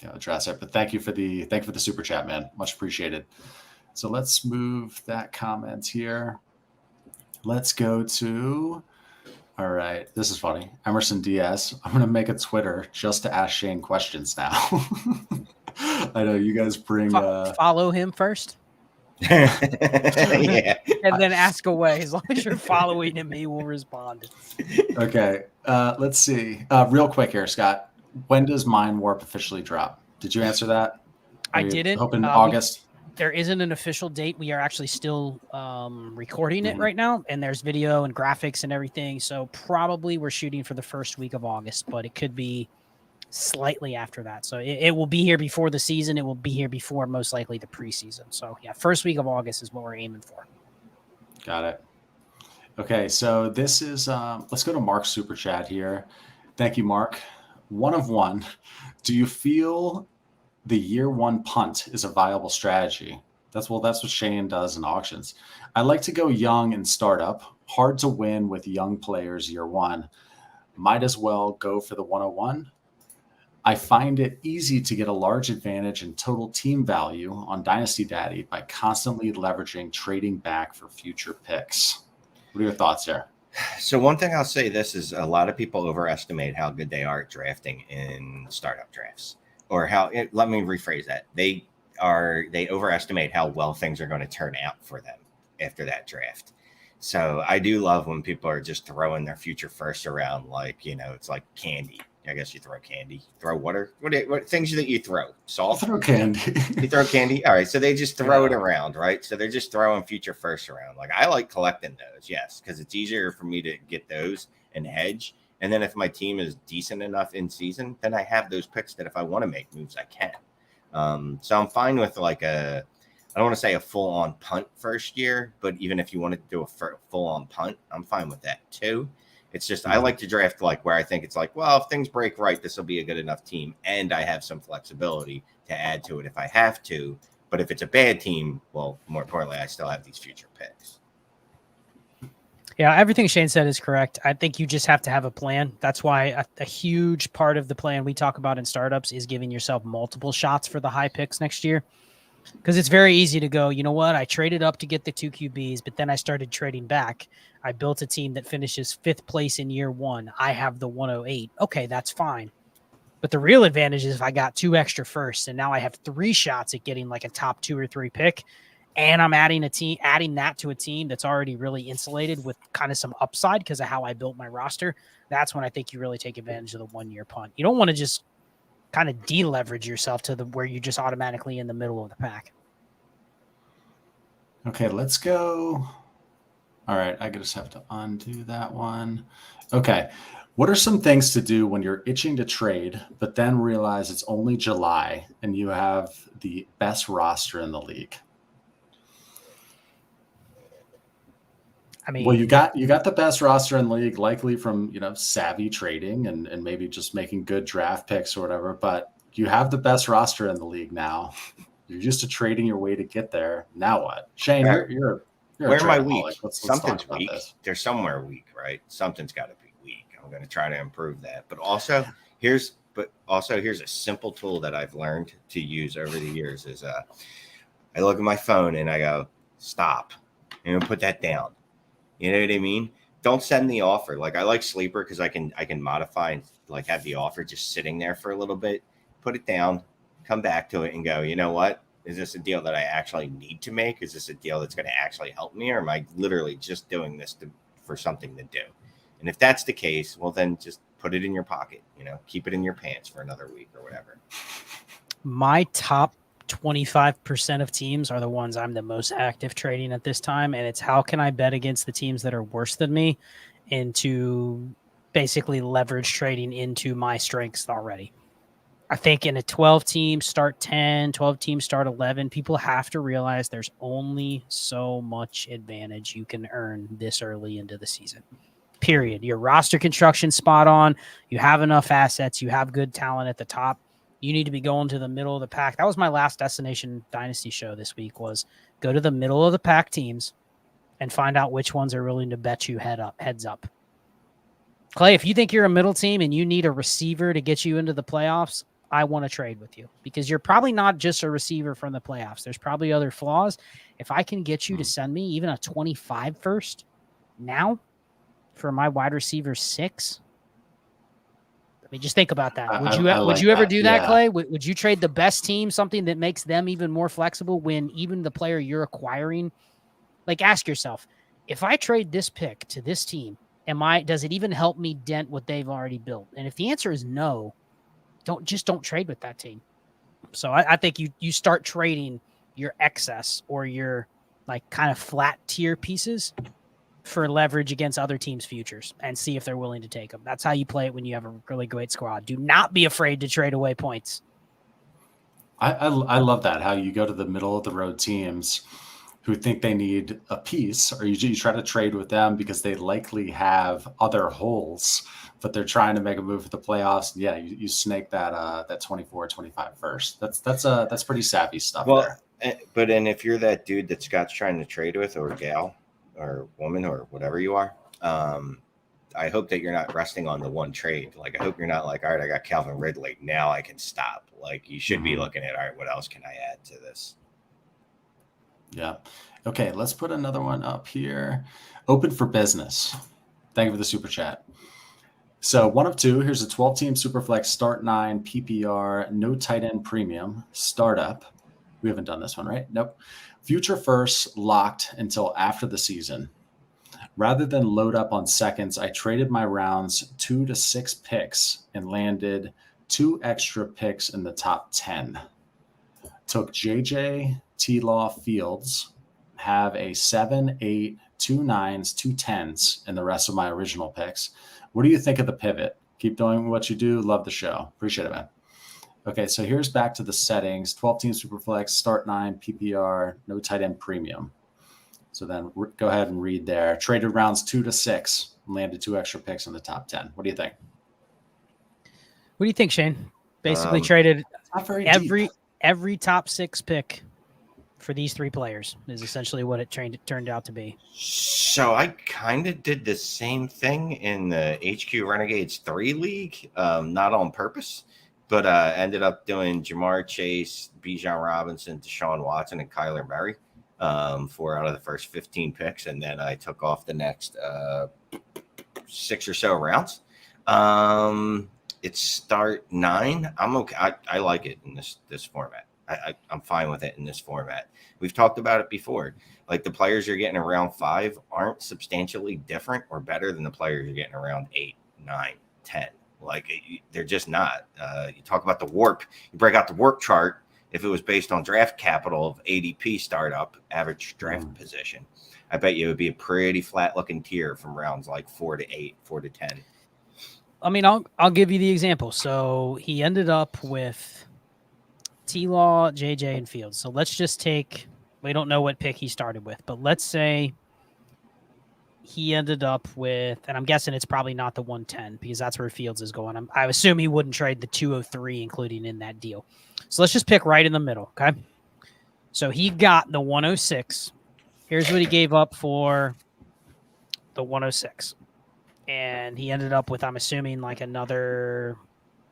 address it. But thank you for the super chat, man. Much appreciated. So let's move that comment here. Let's go to, all right, this is funny. Emerson Diaz. I'm going to make a Twitter just to ask Shane questions now. I know you guys bring... follow him first. Yeah. And then ask away. As long as you're following him, he will respond. Okay. Let's see. Real quick here, Scott. When does Mind Warp officially drop? Did you answer that? I didn't. Hoping August? There isn't an official date. We are actually still recording it right now, and there's video and graphics and everything. So probably we're shooting for the first week of August, but it could be slightly after that. So it will be here before the season. It will be here before most likely the preseason. So yeah, first week of August is what we're aiming for. Got it. Okay, so this is let's go to Mark's super chat here. Thank you, Mark. 1 of 1. Do you feel the year 1 punt is a viable strategy? That's what Shane does in auctions. I like to go young and startup. Hard to win with young players year 1. Might as well go for the 101. I find it easy to get a large advantage in total team value on Dynasty Daddy by constantly leveraging trading back for future picks. What are your thoughts there? So one thing I'll say this is a lot of people overestimate how good they are at drafting in startup drafts, or let me rephrase that. They overestimate how well things are going to turn out for them after that draft. So I do love when people are just throwing their future first around, like, it's like candy. I guess you throw candy, throw water. What things that you throw? Salt? I throw candy. You throw candy? All right. So they just throw it around, right? So they're just throwing future first around. Like, I like collecting those, yes, because it's easier for me to get those and hedge. And then if my team is decent enough in season, then I have those picks that if I want to make moves, I can. So I'm fine with I don't want to say a full-on punt first year, but even if you wanted to do a full-on punt, I'm fine with that too. It's just I like to draft where I think it's like, well, if things break right, this will be a good enough team, and I have some flexibility to add to it if I have to. But if it's a bad team, well, more importantly, I still have these future picks. Yeah, everything Shane said is correct. I think you just have to have a plan. That's why a huge part of the plan we talk about in startups is giving yourself multiple shots for the high picks next year. Because it's very easy to go, you know what? I traded up to get the 2 QBs, but then I started trading back. I built a team that finishes 5th place in year 1. I have the 108. Okay, that's fine. But the real advantage is if I got 2 extra firsts, and now I have 3 shots at getting like a top 2 or 3 pick, and I'm adding that to a team that's already really insulated with kind of some upside because of how I built my roster. That's when I think you really take advantage of the 1-year punt. You don't want to just kind of deleverage yourself to where you're just automatically in the middle of the pack. Okay, let's go. All right, I just have to undo that one. Okay, what are some things to do when you're itching to trade, but then realize it's only July and you have the best roster in the league? I mean, well, you got the best roster in the league, likely from savvy trading and maybe just making good draft picks or whatever. But you have the best roster in the league now. You're used to trading your way to get there. Now what, Shane? You're where am I weak? Let's Something's talk about weak. This. There's somewhere weak, right? Something's got to be weak. I'm going to try to improve that. But also here's a simple tool that I've learned to use over the years is I look at my phone and I go, stop, and put that down. You know what I mean? Don't send the offer. Like, I like Sleeper because I can modify and like have the offer just sitting there for a little bit, put it down, come back to it and go, you know what? Is this a deal that I actually need to make? Is this a deal that's going to actually help me? Or am I literally just doing this for something to do? And if that's the case, well, then just put it in your pocket, keep it in your pants for another week or whatever. My top 25% of teams are the ones I'm the most active trading at this time. And it's how can I bet against the teams that are worse than me into basically leverage trading into my strengths already. I think in a 12-team start 10, 12-team start 11, people have to realize there's only so much advantage you can earn this early into the season. Period. Your roster construction spot on. You have enough assets. You have good talent at the top. You need to be going to the middle of the pack. That was my last Destination Dynasty show this week, was go to the middle of the pack teams and find out which ones are willing to bet you heads up. Clay, if you think you're a middle team and you need a receiver to get you into the playoffs, I want to trade with you, because you're probably not just a receiver from the playoffs. There's probably other flaws. If I can get you to send me even a 25 first now for my wide receiver 6, I mean, just think about that. Would you ever do that, Clay? Would you trade the best team, something that makes them even more flexible when even the player you're acquiring? Like, ask yourself, if I trade this pick to this team, does it even help me dent what they've already built? And if the answer is no, don't trade with that team. So I think you start trading your excess or your like kind of flat tier pieces for leverage against other teams' futures and see if they're willing to take them. That's how you play it when you have a really great squad. Do not be afraid to trade away points. I love that, how you go to the middle of the road teams who think they need a piece, or you try to trade with them because they likely have other holes, but they're trying to make a move for the playoffs. Yeah, you snake that 24, 25 first. That's pretty savvy stuff there. But if you're that dude that Scott's trying to trade with, or gal or woman or whatever you are, I hope that you're not resting on the one trade. Like, I hope you're not like, all right, I got Calvin Ridley, now I can stop. Like, you should be looking at, all right, what else can I add to this? Yeah. Okay, let's put another one up here. Open for business. Thank you for the super chat. So 1 of 2. Here's a 12-team Superflex start 9 PPR, no tight end premium startup. We haven't done this one, right? Nope. Future first locked until after the season. Rather than load up on seconds, I traded my rounds 2 to 6 picks and landed 2 extra picks in the top 10. Took JJ, T-Law, Fields, have a 7, 8, 2 9s, 2 10s, and the rest of my original picks. What do you think of the pivot? Keep doing what you do. Love the show. Appreciate it, man. Okay, so here's back to the settings. 12-team Superflex, start 9, PPR, no tight end premium. So then go ahead and read there. Traded rounds 2 to 6, landed 2 extra picks in the top 10. What do you think? What do you think, Shane? Basically traded deep. Every top 6 pick for these 3 players is essentially what it turned out to be. So I kind of did the same thing in the HQ Renegades 3 league, not on purpose, but ended up doing Jamar Chase, Bijan Robinson, Deshaun Watson, and Kyler Murray, 4 out of the first 15 picks, and then I took off the next 6 or so rounds. It's start 9. I'm okay. I like it in this format. I'm fine with it in this format. We've talked about it before. Like, the players you're getting around 5 aren't substantially different or better than the players you're getting around 8, 9, 10. Like, they're just not. You talk about the warp. You break out the warp chart. If it was based on draft capital of ADP startup, average draft position, I bet you it would be a pretty flat looking tier from rounds like 4 to 8, 4 to 10. I mean, I'll give you the example. So he ended up with T-Law, JJ, and Fields. So let's just take, we don't know what pick he started with, but let's say he ended up with, and I'm guessing it's probably not the 110 because that's where Fields is going. I assume he wouldn't trade the 203, including in that deal. So let's just pick right in the middle, okay? So he got the 106. Here's what he gave up for the 106. And he ended up with, I'm assuming, like another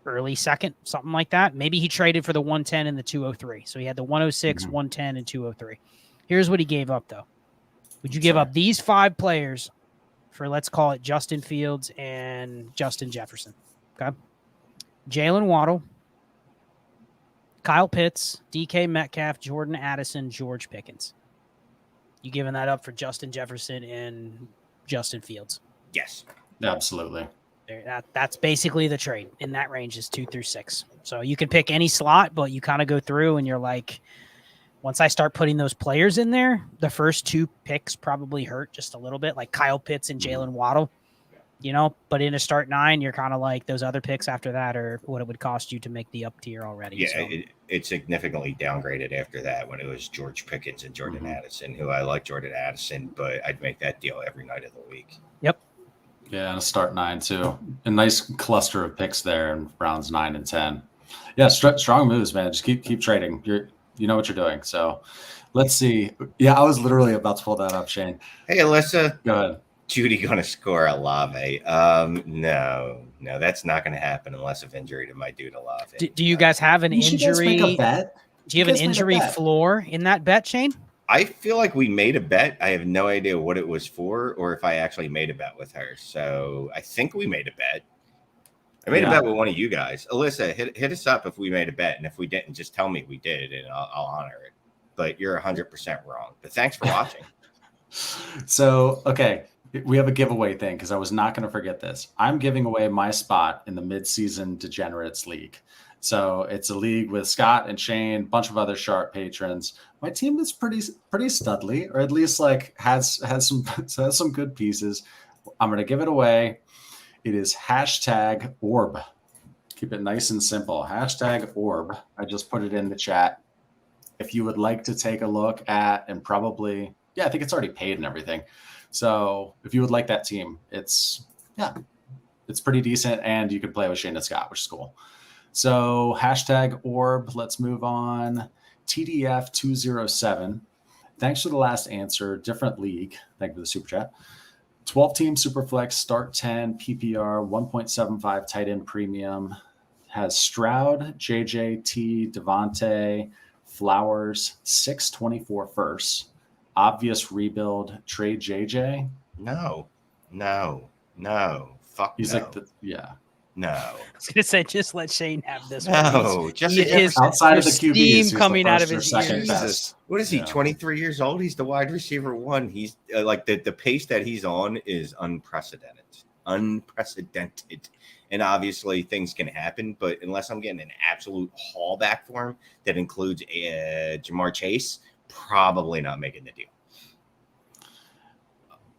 early second, something like that. Maybe he traded for the 110 and the 203. So he had the 106, 110, and 203. Here's what he gave up, though. Would you give up these 5 players for, let's call it, Justin Fields and Justin Jefferson? Okay. Jalen Waddle, Kyle Pitts, DK Metcalf, Jordan Addison, George Pickens. You giving that up for Justin Jefferson and Justin Fields? Yes. Absolutely. That's basically the trade in that range is 2 through 6. So you can pick any slot, but you kind of go through and you're like, once I start putting those players in there, the first 2 picks probably hurt just a little bit, like Kyle Pitts and Jalen Waddle. but in a start 9, you're kind of like those other picks after that are what it would cost you to make the up tier already. Yeah, so. it significantly downgraded after that when it was George Pickens and Jordan Addison, who I like Jordan Addison, but I'd make that deal every night of the week. Yep. Yeah, and a start 9 too. A nice cluster of picks there in rounds 9 and 10. Yeah, strong moves, man. Just keep trading. You know what you're doing. So let's see. Yeah, I was literally about to pull that up, Shane. Hey, Alyssa. Go ahead. Judy going to score Olave? No, that's not going to happen unless of injury to my dude Olave. Do you guys have an injury? Make a bet? Do you have an injury floor in that bet, Shane? I feel like we made a bet. I have no idea what it was for or if I actually made a bet with her. So I think we made a bet. I made a bet with one of you guys. Alyssa, hit us up if we made a bet. And if we didn't, just tell me we did and I'll honor it. But you're 100% wrong. But thanks for watching. So, okay. We have a giveaway thing because I was not going to forget this. I'm giving away my spot in the mid-season Degenerates League. So it's a league with Scott and Shane, a bunch of other sharp patrons. My team is pretty studly, or at least like has some good pieces. I'm going to give it away. It is #orb. Keep it nice and simple. #orb. I just put it in the chat. If you would like to take a look at and probably, I think it's already paid and everything. So if you would like that team, it's pretty decent, and you can play with Shane and Scott, which is cool. So #orb. Let's move on. TDF207. Thanks for the last answer. Different league. Thank you for the super chat. 12-team Superflex, start 10, PPR, 1.75 tight end premium. Has Stroud, JJT, Devontae, Flowers, 624 first. Obvious rebuild, trade JJ. No. Fuck He's no. like No. I was gonna say, just let Shane have this. No, his outside of the QBs, steam coming out of his second ears. best. What is he? 23 years old. He's the wide receiver 1. He's like the pace that he's on is unprecedented. And obviously things can happen, but unless I'm getting an absolute haul back for him that includes Jamar Chase, probably not making the deal.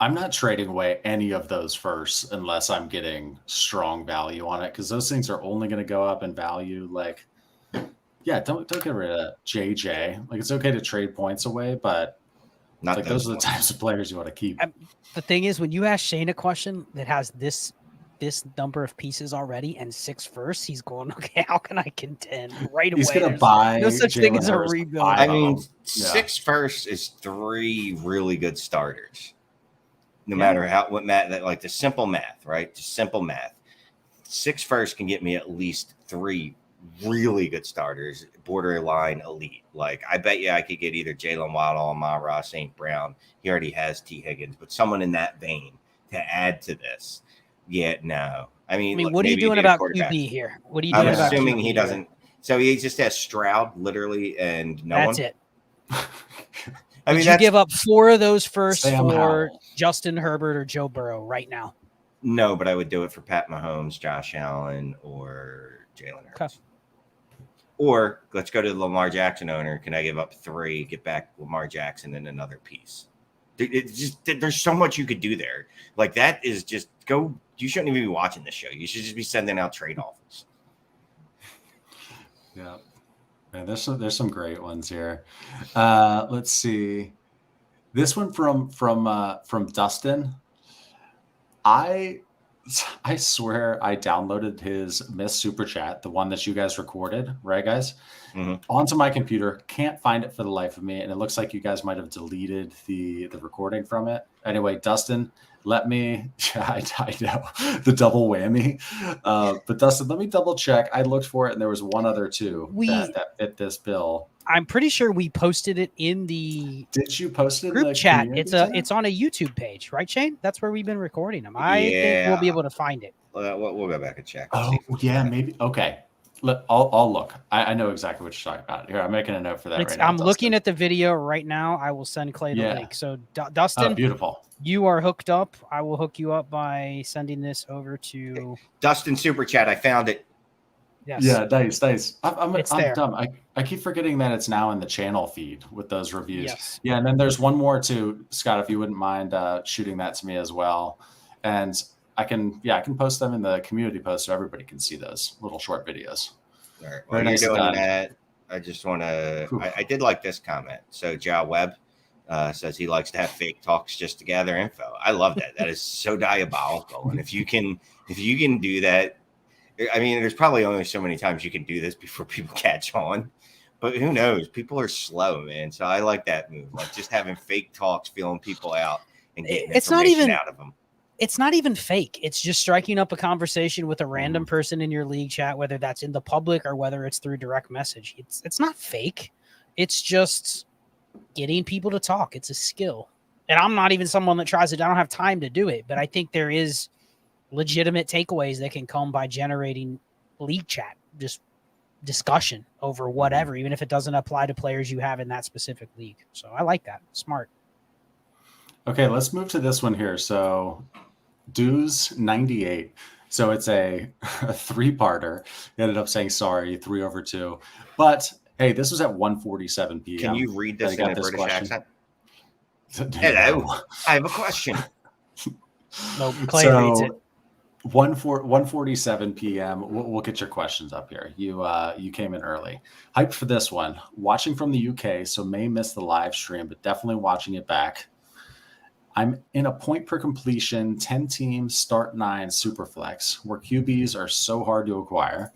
I'm not trading away any of those first unless I'm getting strong value on it, because those things are only going to go up in value. Like, don't get rid of JJ. Like, it's okay to trade points away, but not like those are the types of players you want to keep. The thing is, when you ask Shane a question that has this number of pieces already and 6 firsts, he's going, okay, how can I contend right away? He's going to buy no such thing as a Hurst, rebuild. I mean, 6 firsts is 3 really good starters. No matter like the simple math, right? Just simple math. 6 firsts can get me at least 3 really good starters, borderline elite. Like, I bet you I could get either Jalen Waddle, Amon-Ra, St. Brown. He already has T. Higgins, but someone in that vein to add to this. Yeah, no. I mean, what are you doing about QB here? What are you doing about QB? I'm assuming he doesn't. So he just has Stroud, literally, and no one. That's it. I mean, you give up 4 of those firsts Sam for Howell, Justin Herbert or Joe Burrow right now? No, but I would do it for Pat Mahomes, Josh Allen, or Jalen Hurts. Okay. Or let's go to the Lamar Jackson owner. Can I give up 3, get back Lamar Jackson and another piece? There's so much you could do there. Like, that is just go. You shouldn't even be watching this show. You should just be sending out trade offers. Yeah. Man, there's some great ones here. Let's see. This one from Dustin. I swear I downloaded his missed super chat, the one that you guys recorded, right, guys? Mm-hmm. Onto my computer. Can't find it for the life of me, and it looks like you guys might have deleted the recording from it. Anyway, Dustin, let me. I know the double whammy, but Dustin, let me double check. I looked for it, and there was one other too that fit this bill. I'm pretty sure we posted it in the. Did you post it group in the chat? It's on a YouTube page, right, Shane? That's where we've been recording them. I think we'll be able to find it. We'll go back and check. Oh yeah, maybe. Okay, I'll look. I know exactly what you're talking about. Here, I'm making a note for that right now. I'm looking at the video right now. I will send Clay the link. So Dustin, beautiful. You are hooked up. I will hook you up by sending this over to Dustin Super Chat. I found it. Yes. Yeah, nice. I'm there. dumb. I keep forgetting that it's now in the channel feed with those reviews. Yes. Yeah, and then there's one more too, Scott, if you wouldn't mind shooting that to me as well. And I can post them in the community post so everybody can see those little short videos. All right. Very While nice you're doing done. that, I just want to. I did like this comment. So Ja Webb says he likes to have fake talks just to gather info. I love that. That is so diabolical. And if you can do that, I mean, there's probably only so many times you can do this before people catch on. But who knows? People are slow, man. So I like that move. Like just having fake talks, feeling people out, and getting information out of them. It's not even fake. It's just striking up a conversation with a random person in your league chat, whether that's in the public or whether it's through direct message. It's not fake. It's just getting people to talk. It's a skill. And I'm not even someone that tries it. I don't have time to do it, but I think there is legitimate takeaways that can come by generating league chat, just discussion over whatever, even if it doesn't apply to players you have in that specific league. So I like that. Smart. Okay, let's move to this one here. So Dues 98. So it's a three-parter. He ended up saying sorry, 3 over 2. But hey, this was at 1:47 p.m. Can you read this in a British accent? Hello, I have a question. No, Clay reads it. 1:47 p.m. We'll get your questions up here. You came in early. Hyped for this one. Watching from the UK, so may miss the live stream, but definitely watching it back. I'm in a point per completion, 10 teams, start 9 Superflex, where QBs are so hard to acquire.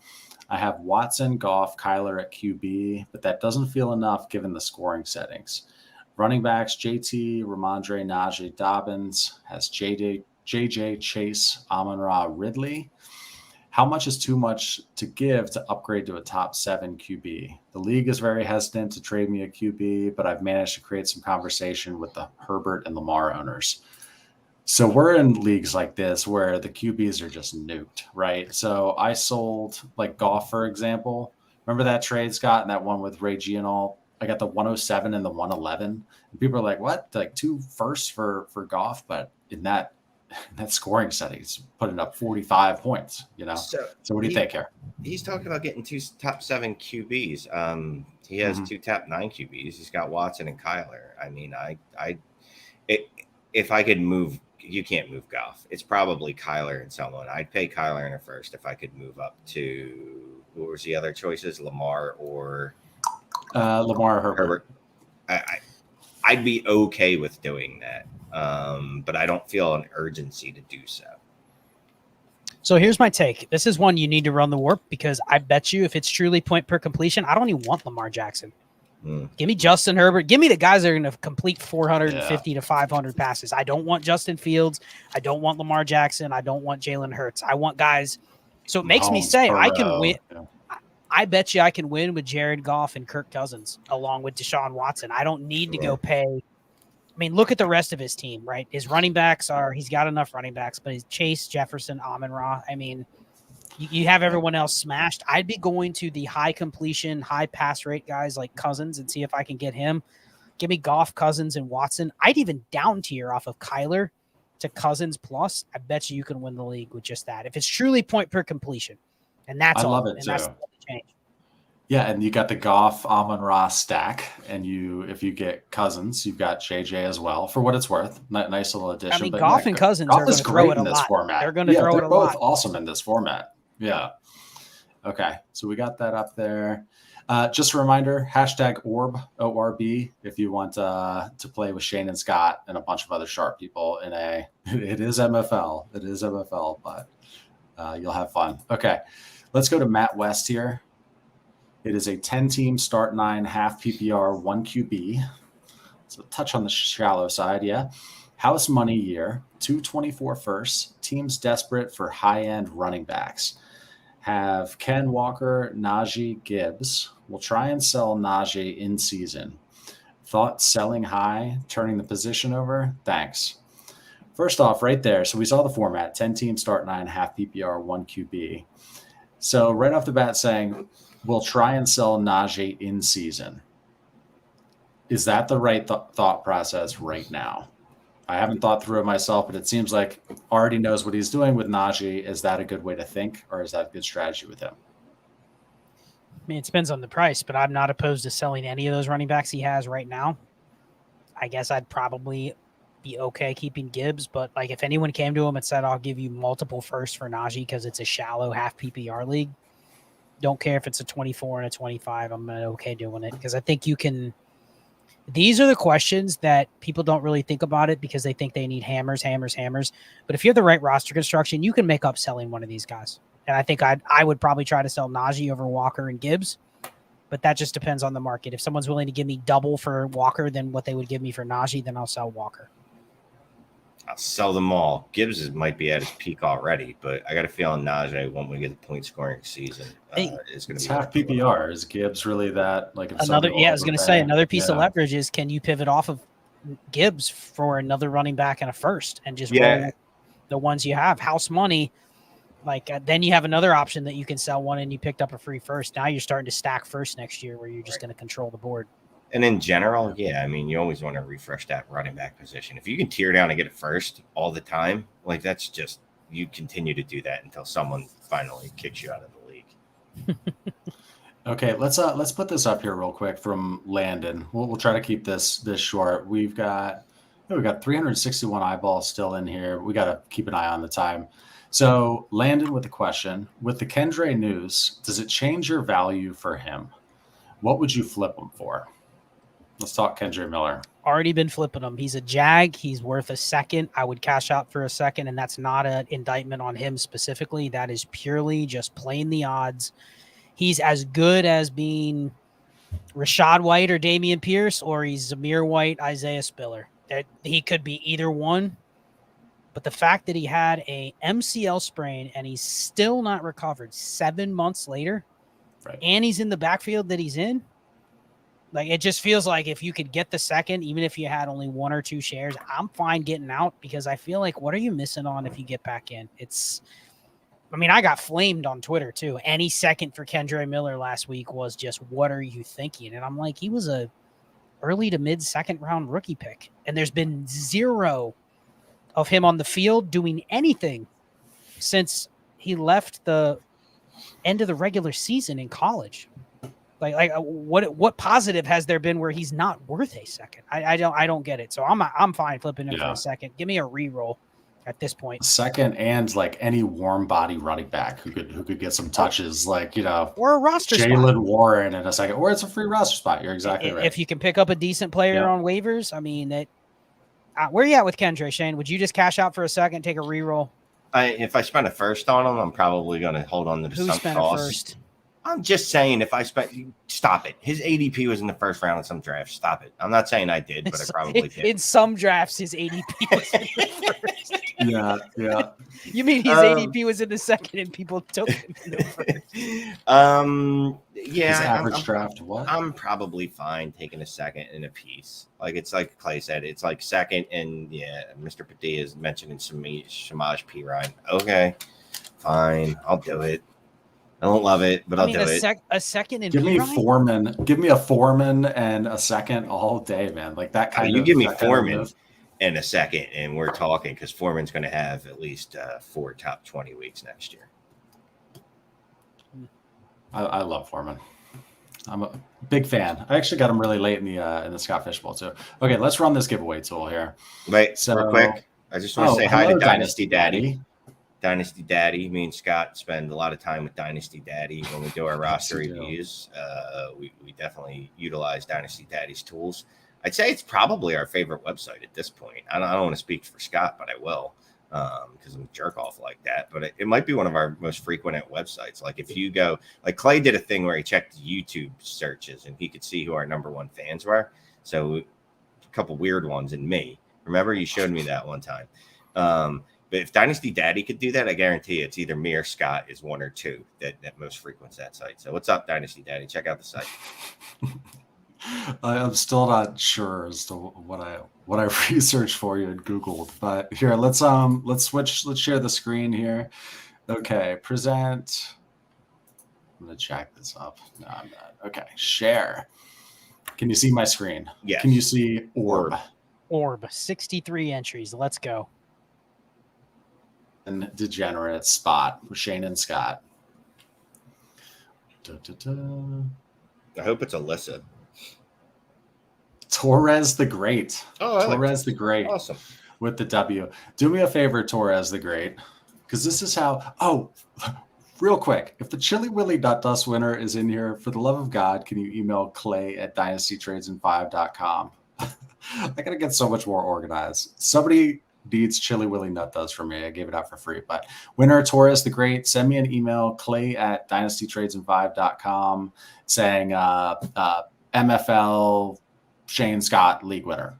I have Watson, Goff, Kyler at QB, but that doesn't feel enough given the scoring settings. Running backs, JT, Ramondre, Najee, Dobbins, has JJ, Chase, Amon-Ra, Ridley. How much is too much to give to upgrade to a top 7 QB? The league is very hesitant to trade me a QB, but I've managed to create some conversation with the Herbert and Lamar owners. So we're in leagues like this where the QBs are just nuked, right? So I sold like Goff, for example. Remember that trade, Scott, and that one with Ray G and all? I got the 107 and the 111. And people are like, what? Like 2 firsts for Goff, but in that scoring setting, he's putting up 45 points, you know? So what do you think here? He's talking about getting 2 top 7 QBs. He has 2 top 9 QBs. He's got Watson and Kyler. I mean, if I could move, you can't move Goff. It's probably Kyler and someone. I'd pay Kyler in a first if I could move up to, what was the other choices? Lamar or Herbert. I'd be okay with doing that. But I don't feel an urgency to do so. So here's my take. This is one you need to run the warp because I bet you if it's truly point per completion, I don't even want Lamar Jackson. Give me Justin Herbert. Give me the guys that are going to complete 450 to 500 passes. I don't want Justin Fields. I don't want Lamar Jackson. I don't want Jalen Hurts. I want guys. So it makes me say I can win. Yeah. I bet you I can win with Jared Goff and Kirk Cousins along with Deshaun Watson. I don't need to go pay. I mean, look at the rest of his team, right? His running backs he's got enough running backs, but he's Chase, Jefferson, Amon-Ra. I mean, you have everyone else smashed. I'd be going to the high completion, high pass rate guys like Cousins and see if I can get him. Give me Goff, Cousins, and Watson. I'd even down tier off of Kyler to Cousins plus. I bet you can win the league with just that. If it's truly point per completion. And that's all. I love it, too. That's the change. Yeah, and you got the Goff Amon-Ra stack, and if you get Cousins, you've got JJ as well. For what it's worth, nice little addition. I mean, Goff and Cousins are going to throw it a lot. Format. They're going to throw it a lot. They're both awesome in this format. Yeah. Okay, so we got that up there. Just a reminder, #orb, ORB, if you want to play with Shane and Scott and a bunch of other sharp people it is MFL. It is MFL, but you'll have fun. Okay, let's go to Matt West here. It is a 10-team start 9 half PPR 1 QB. So touch on the shallow side, yeah. House money year, 224 firsts. Teams desperate for high-end running backs. Have Ken Walker, Najee, Gibbs. We'll try and sell Najee in season. Thought selling high, turning the position over? Thanks. First off, right there, so we saw the format, 10-team start 9 half PPR 1 QB. So right off the bat saying, we'll try and sell Najee in season. Is that the right thought process right now? I haven't thought through it myself, but it seems like already knows what he's doing with Najee. Is that a good way to think, or is that a good strategy with him? I mean, it depends on the price, but I'm not opposed to selling any of those running backs he has right now. I guess I'd probably be okay keeping Gibbs, but like if anyone came to him and said, I'll give you multiple firsts for Najee because it's a shallow half PPR league, don't care if it's a 24 and a 25, I'm okay doing it because I think you can. These are the questions that people don't really think about it because they think they need hammers. But if you have the right roster construction, you can make up selling one of these guys. And I think I would probably try to sell Najee over Walker and Gibbs, but that just depends on the market. If someone's willing to give me double for Walker than what they would give me for Najee, then I'll sell Walker. I'll sell them all. Gibbs might be at his peak already, but I got a feeling Najee, when we get the point scoring season, is going to be half PPR. Is Gibbs really that like another? Yeah, I was going to say another piece of leverage is can you pivot off of Gibbs for another running back and a first and just roll the ones you have house money. Like then you have another option that you can sell one and you picked up a free first. Now you're starting to stack first next year where you're just going to control the board. And in general, I mean, you always want to refresh that running back position. If you can tear down and get it first all the time, like that's just you continue to do that until someone finally kicks you out of the league. Okay, let's put this up here real quick from Landon. We'll try to keep this short. We've got 361 eyeballs still in here. We got to keep an eye on the time. So Landon with the question: with the Kendra news, does it change your value for him? What would you flip him for? Let's talk Kendra Miller. Already been flipping him. He's a jag. He's worth a second. I would cash out for a second, and that's not an indictment on him specifically. That is purely just playing the odds. He's as good as being Rashad White or Damian Pierce, or he's Zamir White, Isaiah Spiller. He could be either one. But the fact that he had a MCL sprain and he's still not recovered 7 months later, right, and he's in the backfield that he's in, like it just feels like if you could get the second, even if you had only 1 or 2 shares, I'm fine getting out because I feel like what are you missing on if you get back in? I got flamed on Twitter too. Any second for Kendra Miller last week was just, what are you thinking? And I'm like, he was a early to mid second round rookie pick. And there's been 0 of him on the field doing anything since he left the end of the regular season in college. Like what positive has there been where he's not worth a second? I don't get it. So I'm fine flipping him for a second. Give me a reroll at this point. Second, and like any warm body running back who could get some touches, like or a roster Jaylen spot. Warren in a second, or it's a free roster spot. You're exactly right. If you can pick up a decent player on waivers, where are you at with Kendra, Shane? Would you just cash out for a second, take a reroll? If I spend a first on him, I'm probably going to hold on to the sunk cost. I'm just saying, stop it. His ADP was in the first round in some drafts. Stop it. I'm not saying I did, but I probably did. In some drafts, his ADP was in the first. Yeah. You mean his ADP was in the second and people took him in the first? His average draft, what? I'm probably fine taking a second in a piece. Like it's like Clay said, it's like second and Mr. Padilla is mentioning Shamaj P. Ryan. Okay, fine. I'll do it. I don't love it, but I'll do it. A second in Give me a Foreman and a second all day, man. Like that kind of. You give me Foreman and a second, and we're talking because Foreman's going to have at least 4 top 20 weeks next year. I love Foreman. I'm a big fan. I actually got him really late in the Scott Fishbowl too. Okay, let's run this giveaway tool here. Wait, real quick. I just want to say hi to Dynasty Daddy. Dynasty Daddy. Me and Scott spend a lot of time with Dynasty Daddy when we do our roster reviews. We definitely utilize Dynasty Daddy's tools. I'd say it's probably our favorite website at this point. I don't want to speak for Scott, but I will because I'm a jerk off like that. But it might be one of our most frequent websites. Like if you go, like Clay did a thing where he checked YouTube searches and he could see who our number 1 fans were. So a couple weird ones and me. Remember, you showed me that one time. But if Dynasty Daddy could do that, I guarantee it's either me or Scott is 1 or 2 that most frequents that site. So what's up, Dynasty Daddy? Check out the site. I'm still not sure as to what I researched for you and Googled, but here let's switch. Let's share the screen here. Okay, present. I'm gonna jack this up. No, I'm not. Okay, share. Can you see my screen? Yes. Can you see orb? Orb, 63 entries. Let's go. And degenerate spot for Shane and Scott. I hope it's Alyssa. Torres the Great. Oh, Torres the Great. Awesome. With the W. Do me a favor, Torres the Great, because this is how. Oh, real quick. If the Chili Willy Nut Dust winner is in here, for the love of God, can you email Clay at dynastytradesand5.com? I got to get so much more organized. Somebody needs Chili Willy Nut Dust for me. I gave it out for free. But winner Torres the Great, send me an email, Clay at dynastytradesand5.com, saying MFL Shane Scott league winner.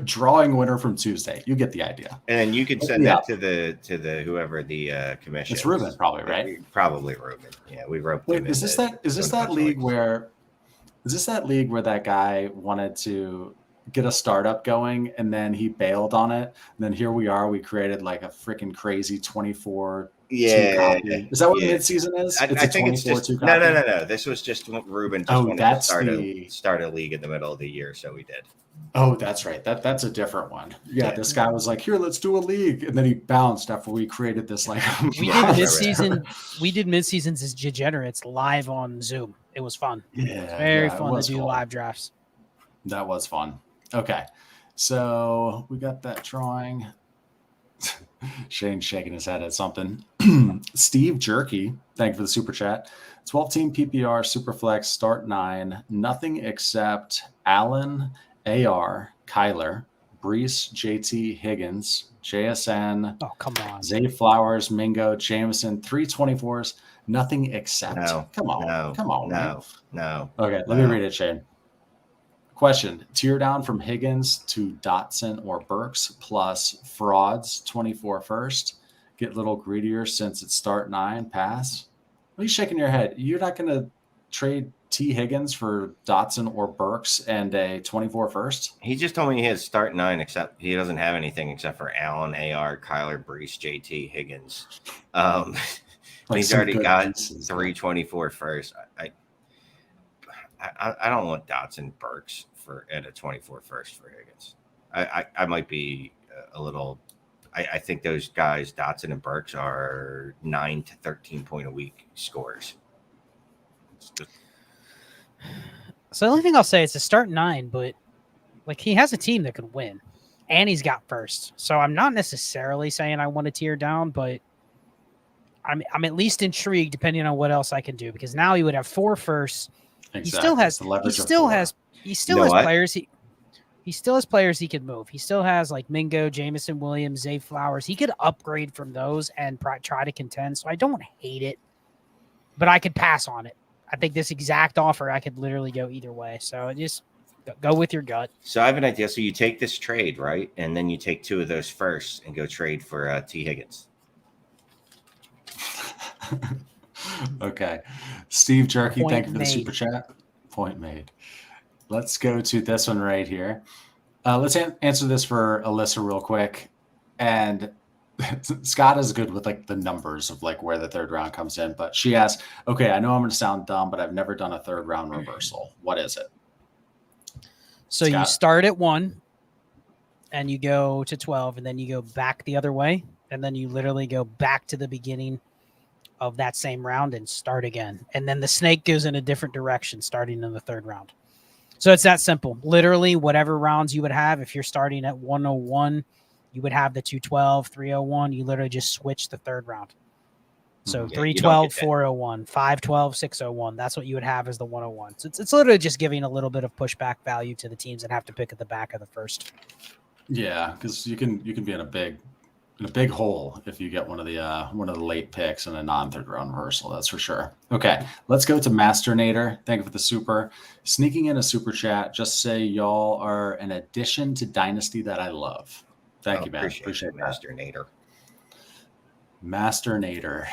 Drawing winner from Tuesday. You get the idea. And then you can send that to the whoever the commission. It's Ruben, probably, right? Probably Ruben. Yeah, we wrote. Wait, is this that league where that guy wanted to get a startup going and then he bailed on it? And then here we are. We created like a freaking crazy 24. Yeah. Is that what mid-season is? I think it's just no. This was just Ruben just wanted to start a league in the middle of the year, so we did. Oh, that's right. That's a different one. Yeah, this guy was like, "Here, let's do a league," and then he bounced after we created this. Like, we did mid-season. We did mid-seasons as degenerates live on Zoom. It was fun. Yeah, very fun to do live drafts. That was fun. Okay, so we got that drawing. Shane's shaking his head at something. Steve Jerky, thank you for the super chat. 12-team PPR Superflex start 9. Nothing except Allen, AR, Kyler, Brees, JT, Higgins, JSN. Oh, come on. Zay Flowers, Mingo, Jameson, 324s. Nothing except. No, come on. No. Okay, let me read it, Shane. Question: tier down from Higgins to Dotson or Burks plus frauds 24 first. Get a little greedier since it's start 9. Pass. What are you shaking your head? You're not going to trade T. Higgins for Dotson or Burks and a 24 first? He just told me he has start 9, except he doesn't have anything except for Allen, AR, Kyler, Brees, JT, Higgins. He's already got 324 first. I don't want Dotson, Burks at a 24 first for Higgins. I might be a little. I think those guys, Dotson and Burks, are 9 to 13 point a week scorers. So the only thing I'll say is to start 9, but like he has a team that could win, and he's got first. So I'm not necessarily saying I want to tier down, but I'm at least intrigued depending on what else I can do, because now he would have 4 firsts. Exactly. He still has players. He still has players he could move. He still has like Mingo, Jameson Williams, Zay Flowers. He could upgrade from those and try to contend. So I don't hate it, but I could pass on it. I think this exact offer, I could literally go either way. So just go with your gut. So I have an idea. So you take this trade, right? And then you take 2 of those first and go trade for T. Higgins. Okay. Steve Jerky, thank you for the super chat. Point made. Let's go to this one right here. Let's answer this for Alyssa real quick. And Scott is good with like the numbers of like where the third round comes in. But she asked, okay, I know I'm going to sound dumb, but I've never done a third round reversal. What is it? So Scott? You start at 1 and you go to 12 and then you go back the other way. And then you literally go back to the beginning of that same round and start again. And then the snake goes in a different direction starting in the third round. So it's that simple. Literally, whatever rounds you would have, if you're starting at 101, you would have the 212, 301. You literally just switch the third round. So 312, 401, 512, 601. That's what you would have as the 101. So it's literally just giving a little bit of pushback value to the teams that have to pick at the back of the first. Yeah, because you can be in a big hole if you get one of the late picks in a non-third round reversal. That's for sure. Okay, let's go to Masternator. Thank you for the super. Sneaking in a super chat. Just say y'all are an addition to Dynasty that I love. Thank you, man. Appreciate Masternator. Masternator.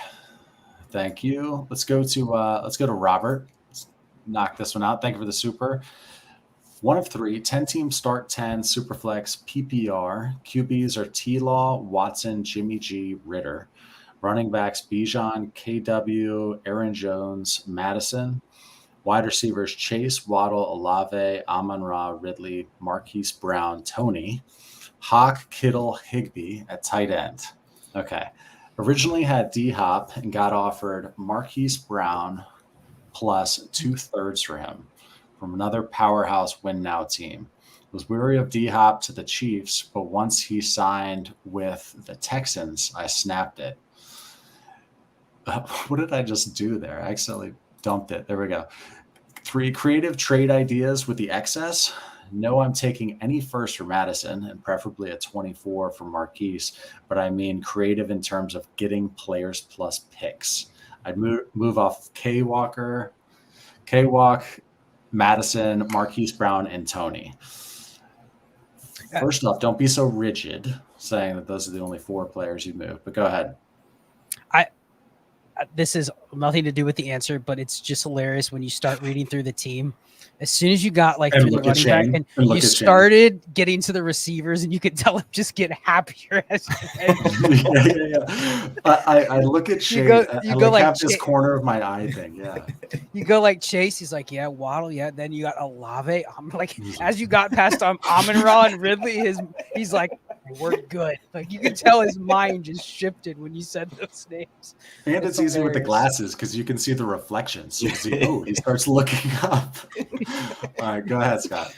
Thank you. Let's go to Robert. Let's knock this one out. Thank you for the super. 1 of 3, 10-team start 10, Superflex, PPR. QBs are T-Law, Watson, Jimmy G, Ritter. Running backs, Bijan, KW, Aaron Jones, Madison. Wide receivers, Chase, Waddle, Olave, Amon-Ra, Ridley, Marquise Brown, Tony. Hawk, Kittle, Higbee at tight end. Okay. Originally had D-Hop and got offered Marquise Brown plus 2/3 for him. from another powerhouse win now team. Was weary of D-Hop to the Chiefs, but once he signed with the Texans, I snapped it. What did I just do there? I accidentally dumped it. There we go. 3 creative trade ideas with the excess. No, I'm taking any first for Madison and preferably a 24 for Marquise, but I mean creative in terms of getting players plus picks. I'd move off K-Walk, Madison, Marquise Brown, and Tony. First off, don't be so rigid saying that those are the only 4 players you move, but go ahead. This is nothing to do with the answer, but it's just hilarious when you start reading through the team. As soon as you got like through the running back and you started getting to the receivers, and you could tell him just get happier as I look at Shane. You go like have this corner of my eye thing. Yeah. You go like Chase. He's like, yeah, Waddle. Yeah. Then you got Olave. I'm like, as you got past Amon-Ra and Ridley, he's like, we're good. Like you can tell his mind just shifted when you said those names. And it's easy with the glasses because you can see the reflections. You see, he starts looking up. All right, go ahead, Scott.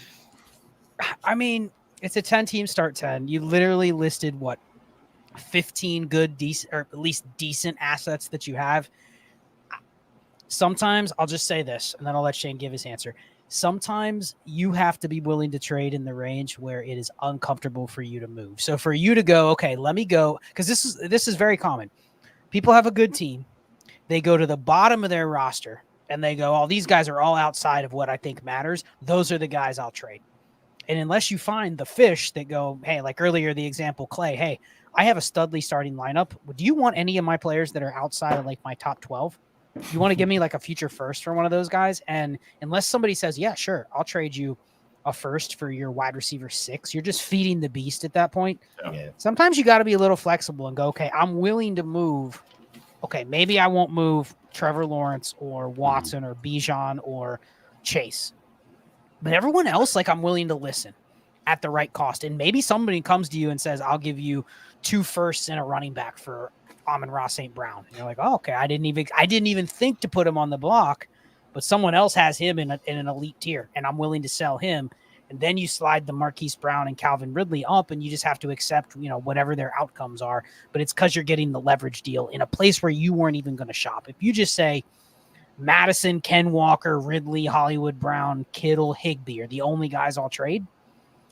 I mean, it's a 10-team start 10. You literally listed 15 good, decent, or at least decent assets that you have. Sometimes I'll just say this, and then I'll let Shane give his answer. Sometimes you have to be willing to trade in the range where it is uncomfortable for you to move. So for you to go, okay, let me go, because this is very common. People have a good team. They go to the bottom of their roster and they go, oh, these guys are all outside of what I think matters. Those are the guys I'll trade. And unless you find the fish that go, hey, like earlier, the example, Clay, hey, I have a Studley starting lineup. Do you want any of my players that are outside of like my top 12? You want to give me like a future first for one of those guys? And unless somebody says, yeah, sure, I'll trade you a first for your wide receiver 6, you're just feeding the beast at that point. Yeah. Sometimes you got to be a little flexible and go, okay, I'm willing to move. Okay, maybe I won't move Trevor Lawrence or Watson or Bijan or Chase. But everyone else, like I'm willing to listen at the right cost. And maybe somebody comes to you and says, I'll give you 2 firsts and a running back for Amon-Ra St. Brown. And you're like, oh, okay, I didn't even think to put him on the block, but someone else has him in an elite tier, and I'm willing to sell him. And then you slide the Marquise Brown and Calvin Ridley up, and you just have to accept, whatever their outcomes are. But it's because you're getting the leverage deal in a place where you weren't even going to shop. If you just say Madison, Ken Walker, Ridley, Hollywood Brown, Kittle, Higbee are the only guys I'll trade,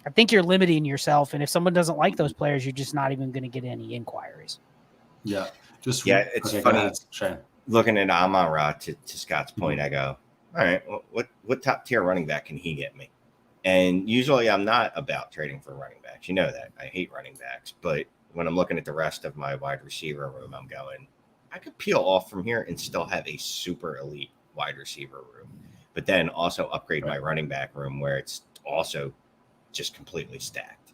I think you're limiting yourself. And if someone doesn't like those players, you're just not even going to get any inquiries. Yeah. It's funny. Looking at Amon-Ra, to Scott's point, I go, all right, what top tier running back can he get me? And usually I'm not about trading for running backs. You know that. I hate running backs. But when I'm looking at the rest of my wide receiver room, I'm going, I could peel off from here and still have a super elite wide receiver room. But then also upgrade my running back room where it's also just completely stacked.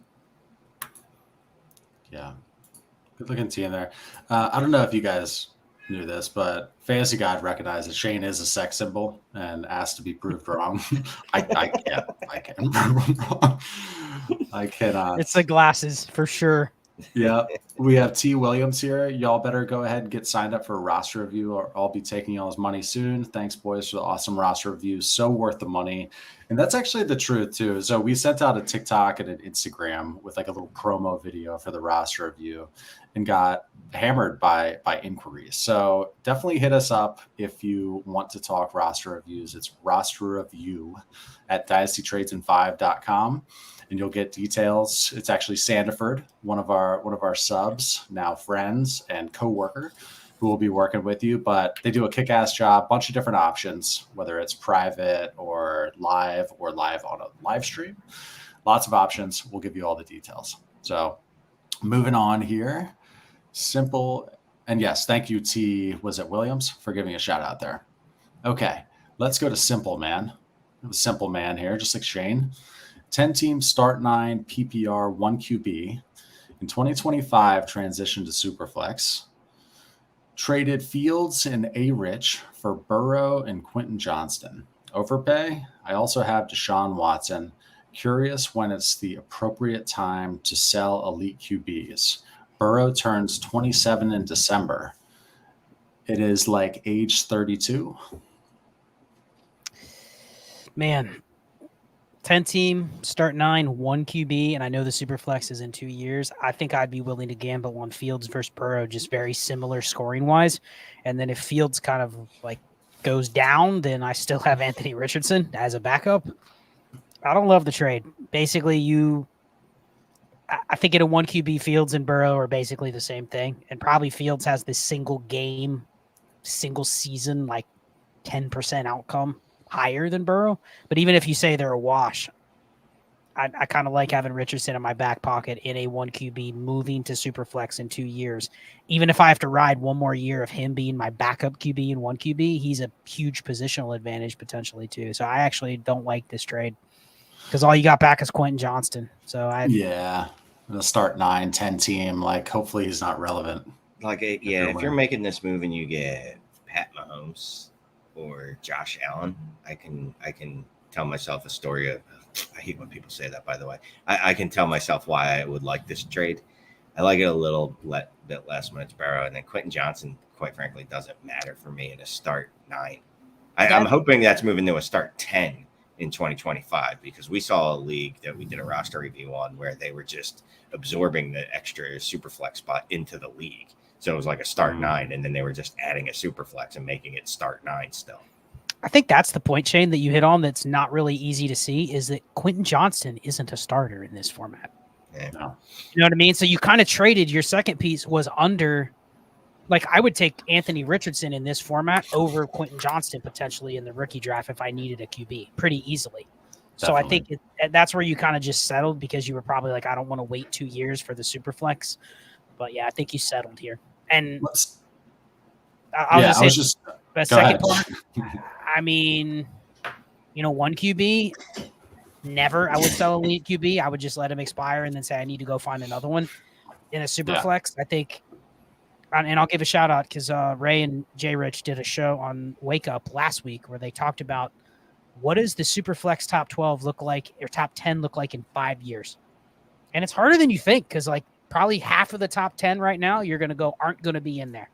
Yeah. Good looking team there. I don't know if you guys knew this, but Fantasy God recognized that Shane is a sex symbol and asked to be proved wrong. I can't prove him wrong. I cannot. It's the glasses for sure. Yeah. We have T. Williams here. Y'all better go ahead and get signed up for a roster review, or I'll be taking y'all's money soon. Thanks, boys, for the awesome roster reviews. So worth the money. And that's actually the truth, too. So we sent out a TikTok and an Instagram with like a little promo video for the roster review and got hammered by inquiries. So definitely hit us up if you want to talk roster reviews. It's roster review at dynastytradesand5.com. And you'll get details. It's actually Sandiford, one of our subs, now friends and coworker, who will be working with you. But they do a kick-ass job, bunch of different options, whether it's private or live on a live stream. Lots of options. We'll give you all the details. So moving on here, simple. And yes, thank you, T. Was it Williams, for giving a shout out there. Okay, let's go to Simple Man. Simple Man here, just like Shane. 10 teams, start 9, PPR, 1 QB. In 2025, transitioned to Superflex. Traded Fields and A-Rich for Burrow and Quentin Johnston. Overpay. I also have Deshaun Watson. Curious when it's the appropriate time to sell elite QBs. Burrow turns 27 in December. It is like age 32. Man, 10 team, start 9, 1 QB, and I know the Superflex is in 2 years. I think I'd be willing to gamble on Fields versus Burrow, just very similar scoring wise. And then if Fields kind of like goes down, then I still have Anthony Richardson as a backup. I don't love the trade. Basically, I think in a 1 QB, Fields and Burrow are basically the same thing. And probably Fields has this single season, like 10% outcome higher than Burrow. But even if you say they're a wash, I kind of like having Richardson in my back pocket in a 1 QB moving to Superflex in 2 years. Even if I have to ride one more year of him being my backup QB in 1 QB, he's a huge positional advantage potentially too. So I actually don't like this trade because all you got back is Quentin Johnston. So the start 9, 10 team, like hopefully he's not relevant. Like, if you're making this move and you get Pat Mahomes or Josh Allen, I can tell myself a story of. I hate when people say that, by the way. I can tell myself why I would like this trade. I like it a little bit less when it's Burrow, and then Quentin Johnson, quite frankly, doesn't matter for me in a start 9. I'm hoping that's moving to a start 10 in 2025 because we saw a league that we did a roster review on where they were just absorbing the extra Superflex spot into the league. So it was like a start 9, and then they were just adding a Superflex and making it start 9 still. I think that's the point, Shane, that you hit on that's not really easy to see is that Quentin Johnston isn't a starter in this format. Yeah. No. You know what I mean? So you kind of traded your second piece was under, like I would take Anthony Richardson in this format over Quentin Johnston potentially in the rookie draft if I needed a QB pretty easily. Definitely. So I think that's where you kind of just settled because you were probably like, I don't want to wait 2 years for the Superflex. But yeah, I think you settled here. And the second part, I mean, 1 QB, never. I would sell elite QB. I would just let him expire and then say I need to go find another one in a Superflex. I think, and I'll give a shout out because Ray and Jay Rich did a show on Wake Up last week where they talked about what does the Superflex top 12 look like or top 10 look like in 5 years. And it's harder than you think because like probably half of the top 10 right now aren't going to be in there.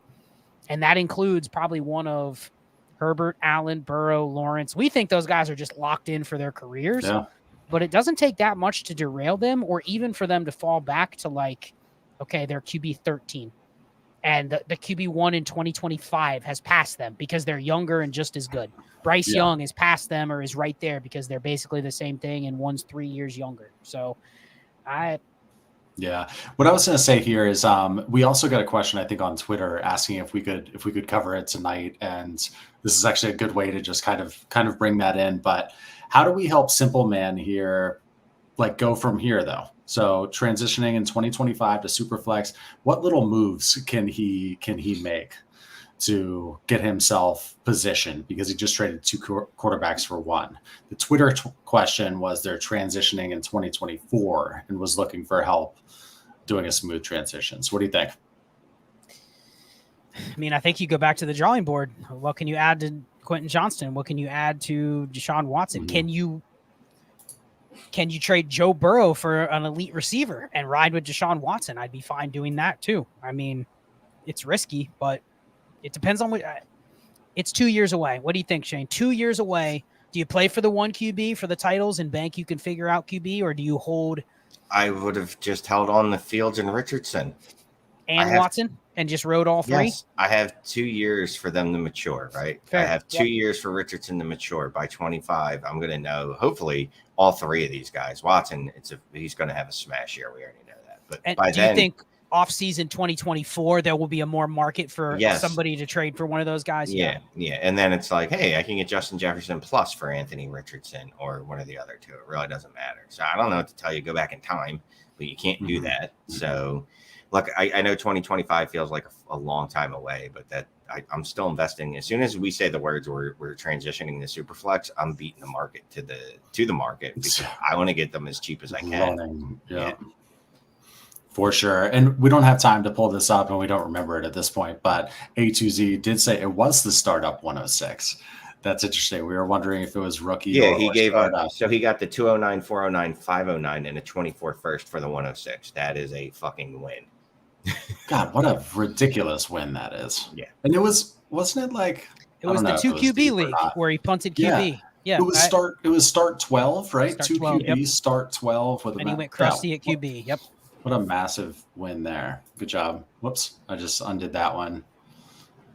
And that includes probably one of Herbert, Allen, Burrow, Lawrence. We think those guys are just locked in for their careers, but it doesn't take that much to derail them or even for them to fall back to like, okay, they're QB 13. And the QB 1 in 2025 has passed them because they're younger and just as good. Bryce Young has passed them or is right there because they're basically the same thing and one's 3 years younger. So what I was going to say here is we also got a question, I think, on Twitter asking if we could cover it tonight. And this is actually a good way to just kind of bring that in. But how do we help Simple Man here, like go from here, though? So transitioning in 2025 to Superflex, what little moves can he make to get himself positioned? Because he just traded 2 quarterbacks for 1. The Twitter question was they're transitioning in 2024 and was looking for help doing a smooth transition. So what do you think? I mean, I think you go back to the drawing board. What can you add to Quentin Johnston? What can you add to Deshaun Watson? Mm-hmm. Can you trade Joe Burrow for an elite receiver and ride with Deshaun Watson? I'd be fine doing that too. I mean, it's risky, but it depends on what. It's 2 years away. What do you think, Shane? 2 years away. Do you play for the 1 QB for the titles and bank you can figure out QB, or do you hold? I would have just held on the Fields and Richardson and Watson and just rode all 3. Yes, I have 2 years for them to mature, right? Fair. I have 2 years for Richardson to mature. By 25, I'm going to know, hopefully, all 3 of these guys. Watson, he's going to have a smash year. We already know that. But by then, do you think off-season 2024, there will be a more market for somebody to trade for one of those guys? Yeah. And then it's like, hey, I can get Justin Jefferson plus for Anthony Richardson or one of the other 2. It really doesn't matter. So I don't know what to tell you. Go back in time, but you can't do that. So, look, I know 2025 feels like a long time away, but I'm still investing. As soon as we say the words we're transitioning to Superflex, I'm beating the market to the market because I want to get them as cheap as I can. Yeah. For sure. And we don't have time to pull this up and we don't remember it at this point, but A2Z did say it was the startup 106. That's interesting. We were wondering if it was rookie. Yeah, he gave up. So he got the 209, 409, 509, and a 24 first for the 106. That is a fucking win. God, what a ridiculous win that is. Yeah. And wasn't it like it was the 2 QB league where he punted QB. Yeah, It was start 12, right? Start Two 12, QBs, yep. start 12 with a And he went crusty at QB. Yep. What a massive win there. Good job. Whoops. I just undid that one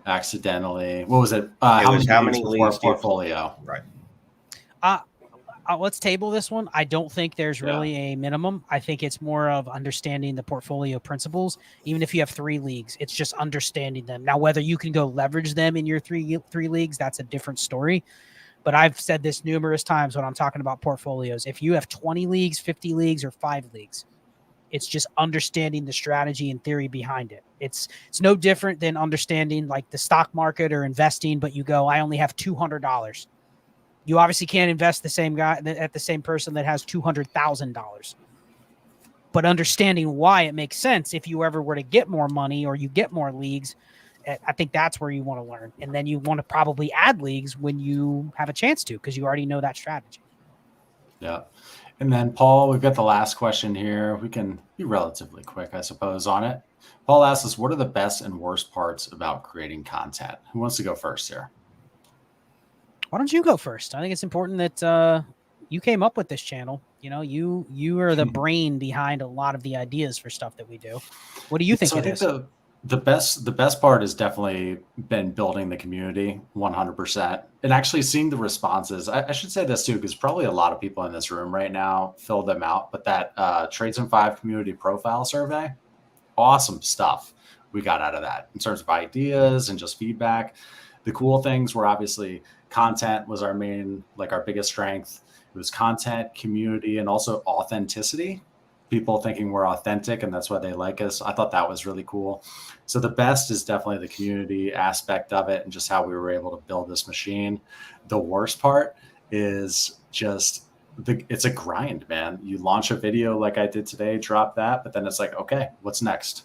accidentally. What was it? How many leagues before portfolio? Right. Let's table this one. I don't think there's really a minimum. I think it's more of understanding the portfolio principles. Even if you have 3 leagues, it's just understanding them. Now, whether you can go leverage them in your three leagues, that's a different story. But I've said this numerous times when I'm talking about portfolios. If you have 20 leagues, 50 leagues, or 5 leagues, it's just understanding the strategy and theory behind it. It's no different than understanding like the stock market or investing, but you go, I only have $200. You obviously can't invest the same person that has $200,000. But understanding why it makes sense if you ever were to get more money or you get more leagues, I think that's where you want to learn. And then you want to probably add leagues when you have a chance to, because you already know that strategy. Yeah. And then, Paul, we've got the last question here. We can be relatively quick, I suppose, on it. Paul asks us, what are the best and worst parts about creating content? Who wants to go first here? Why don't you go first? I think it's important that you came up with this channel. You know, you are the brain behind a lot of the ideas for stuff that we do. What do you think it is? The best part has definitely been building the community 100% and actually seeing the responses. I should say this too, because probably a lot of people in this room right now filled them out, but that Trades in 5 community profile survey, awesome stuff we got out of that in terms of ideas and just feedback. The cool things were obviously content was our biggest strength. It was content, community, and also authenticity. People thinking we're authentic and that's why they like us. I thought that was really cool. So the best is definitely the community aspect of it and just how we were able to build this machine. The worst part is just it's a grind, man. You launch a video like I did today, drop that, but then it's like, okay, what's next?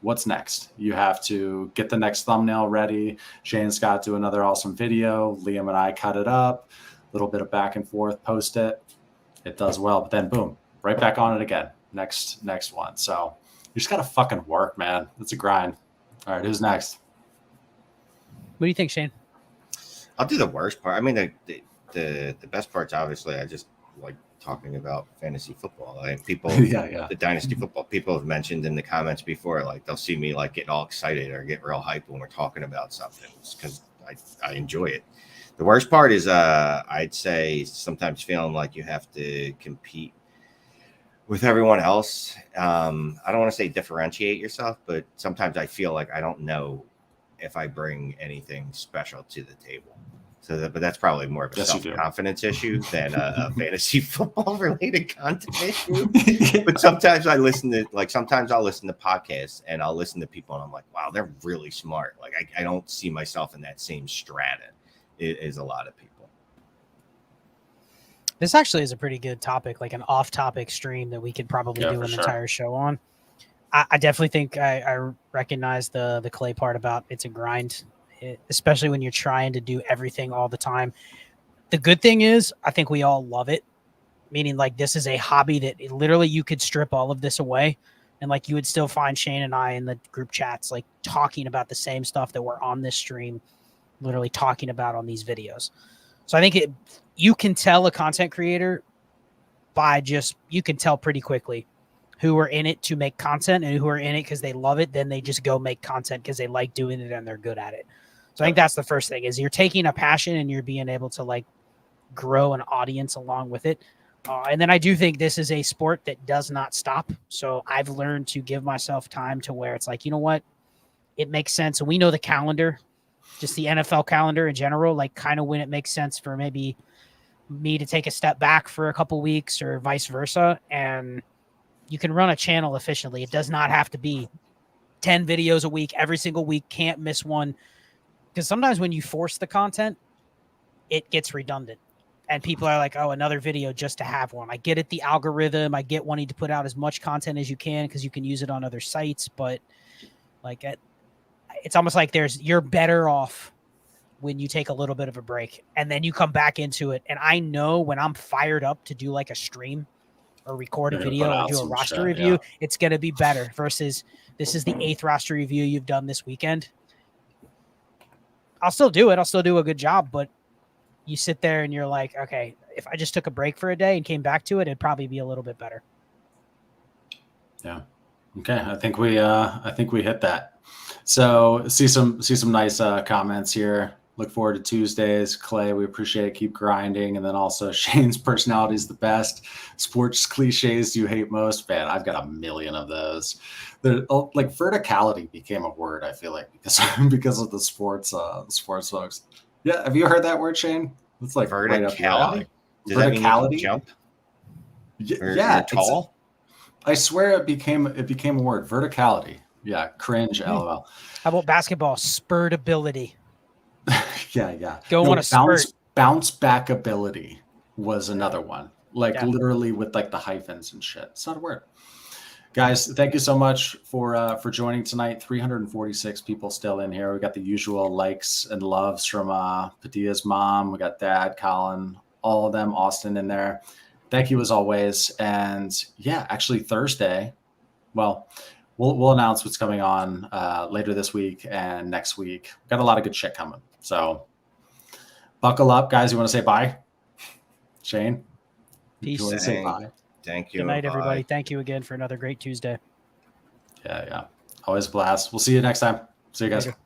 What's next? You have to get the next thumbnail ready. Shane and Scott do another awesome video. Liam and I cut it up, a little bit of back and forth, post it. It does well, but then boom, right back on it again. Next one. So you just got to fucking work, man. It's a grind. All right, who's next? What do you think, Shane? I'll do the worst part. I mean, the best part's obviously I just like talking about fantasy football. Like people, the Dynasty football, people have mentioned in the comments before, like they'll see me like get all excited or get real hype when we're talking about something because I enjoy it. The worst part is I'd say sometimes feeling like you have to compete with everyone else. I don't want to say differentiate yourself, but sometimes I feel like I don't know if I bring anything special to the table. But that's probably more of a self-confidence issue than a fantasy football related content issue. But sometimes I'll listen to podcasts and I'll listen to people and I'm like, wow, they're really smart. Like I don't see myself in that same strata as a lot of people. This actually is a pretty good topic, like an off-topic stream that we could probably do an entire show on. I definitely think I recognize the Clay part about it's a grind, especially when you're trying to do everything all the time. The good thing is I think we all love it, meaning like this is a hobby that literally you could strip all of this away and like you would still find Shane and I in the group chats like talking about the same stuff that we're on this stream literally talking about on these videos. So I think you can tell a content creator you can tell pretty quickly who are in it to make content and who are in it because they love it. Then they just go make content because they like doing it and they're good at it. So I think that's the first thing is you're taking a passion and you're being able to like grow an audience along with it. And then I do think this is a sport that does not stop. So I've learned to give myself time to where it's like, you know what? It makes sense. And we know the calendar, just the NFL calendar in general, like kind of when it makes sense for maybe me to take a step back for a couple weeks or vice versa. And you can run a channel efficiently. It does not have to be 10 videos a week, every single week, can't miss one. Because sometimes when you force the content, it gets redundant. And people are like, oh, another video just to have one. I get it, the algorithm. I get wanting to put out as much content as you can because you can use it on other sites. But like it's almost like you're better off when you take a little bit of a break and then you come back into it. And I know when I'm fired up to do like a stream or record a video or do a roster review, it's going to be better versus this is the 8th roster review you've done this weekend. I'll still do it. I'll still do a good job, but you sit there and you're like, okay, if I just took a break for a day and came back to it, it'd probably be a little bit better. Yeah. Okay. I think we hit that. So see some nice comments here. Look forward to Tuesdays. Clay, we appreciate it. Keep grinding. And then also Shane's personality is the best. Sports cliches you hate most. Man, I've got a million of those. Like verticality became a word, I feel like, because of the sports folks. Yeah. Have you heard that word, Shane? It's like verticality. Right up your alley. Does that mean you can jump? Yeah. Tall. I swear it became a word. Verticality. Yeah. Cringe. LOL. How about basketball? Spurtability. Yeah. Go on a spurt. Bounce back ability was another one. Like literally with like the hyphens and shit. It's not a word. Guys, thank you so much for joining tonight. 346 people still in here. We got the usual likes and loves from Padilla's mom. We got Dad, Colin, all of them, Austin in there. Thank you as always. And yeah, actually Thursday, well, we'll announce what's coming on later this week and next week. We've got a lot of good shit coming. So buckle up, guys. You want to say bye? Shane? Peace. You want to say bye? Thank you. Good night, everybody. Thank you again for another great Tuesday. Yeah. Always a blast. We'll see you next time. See you guys. Later.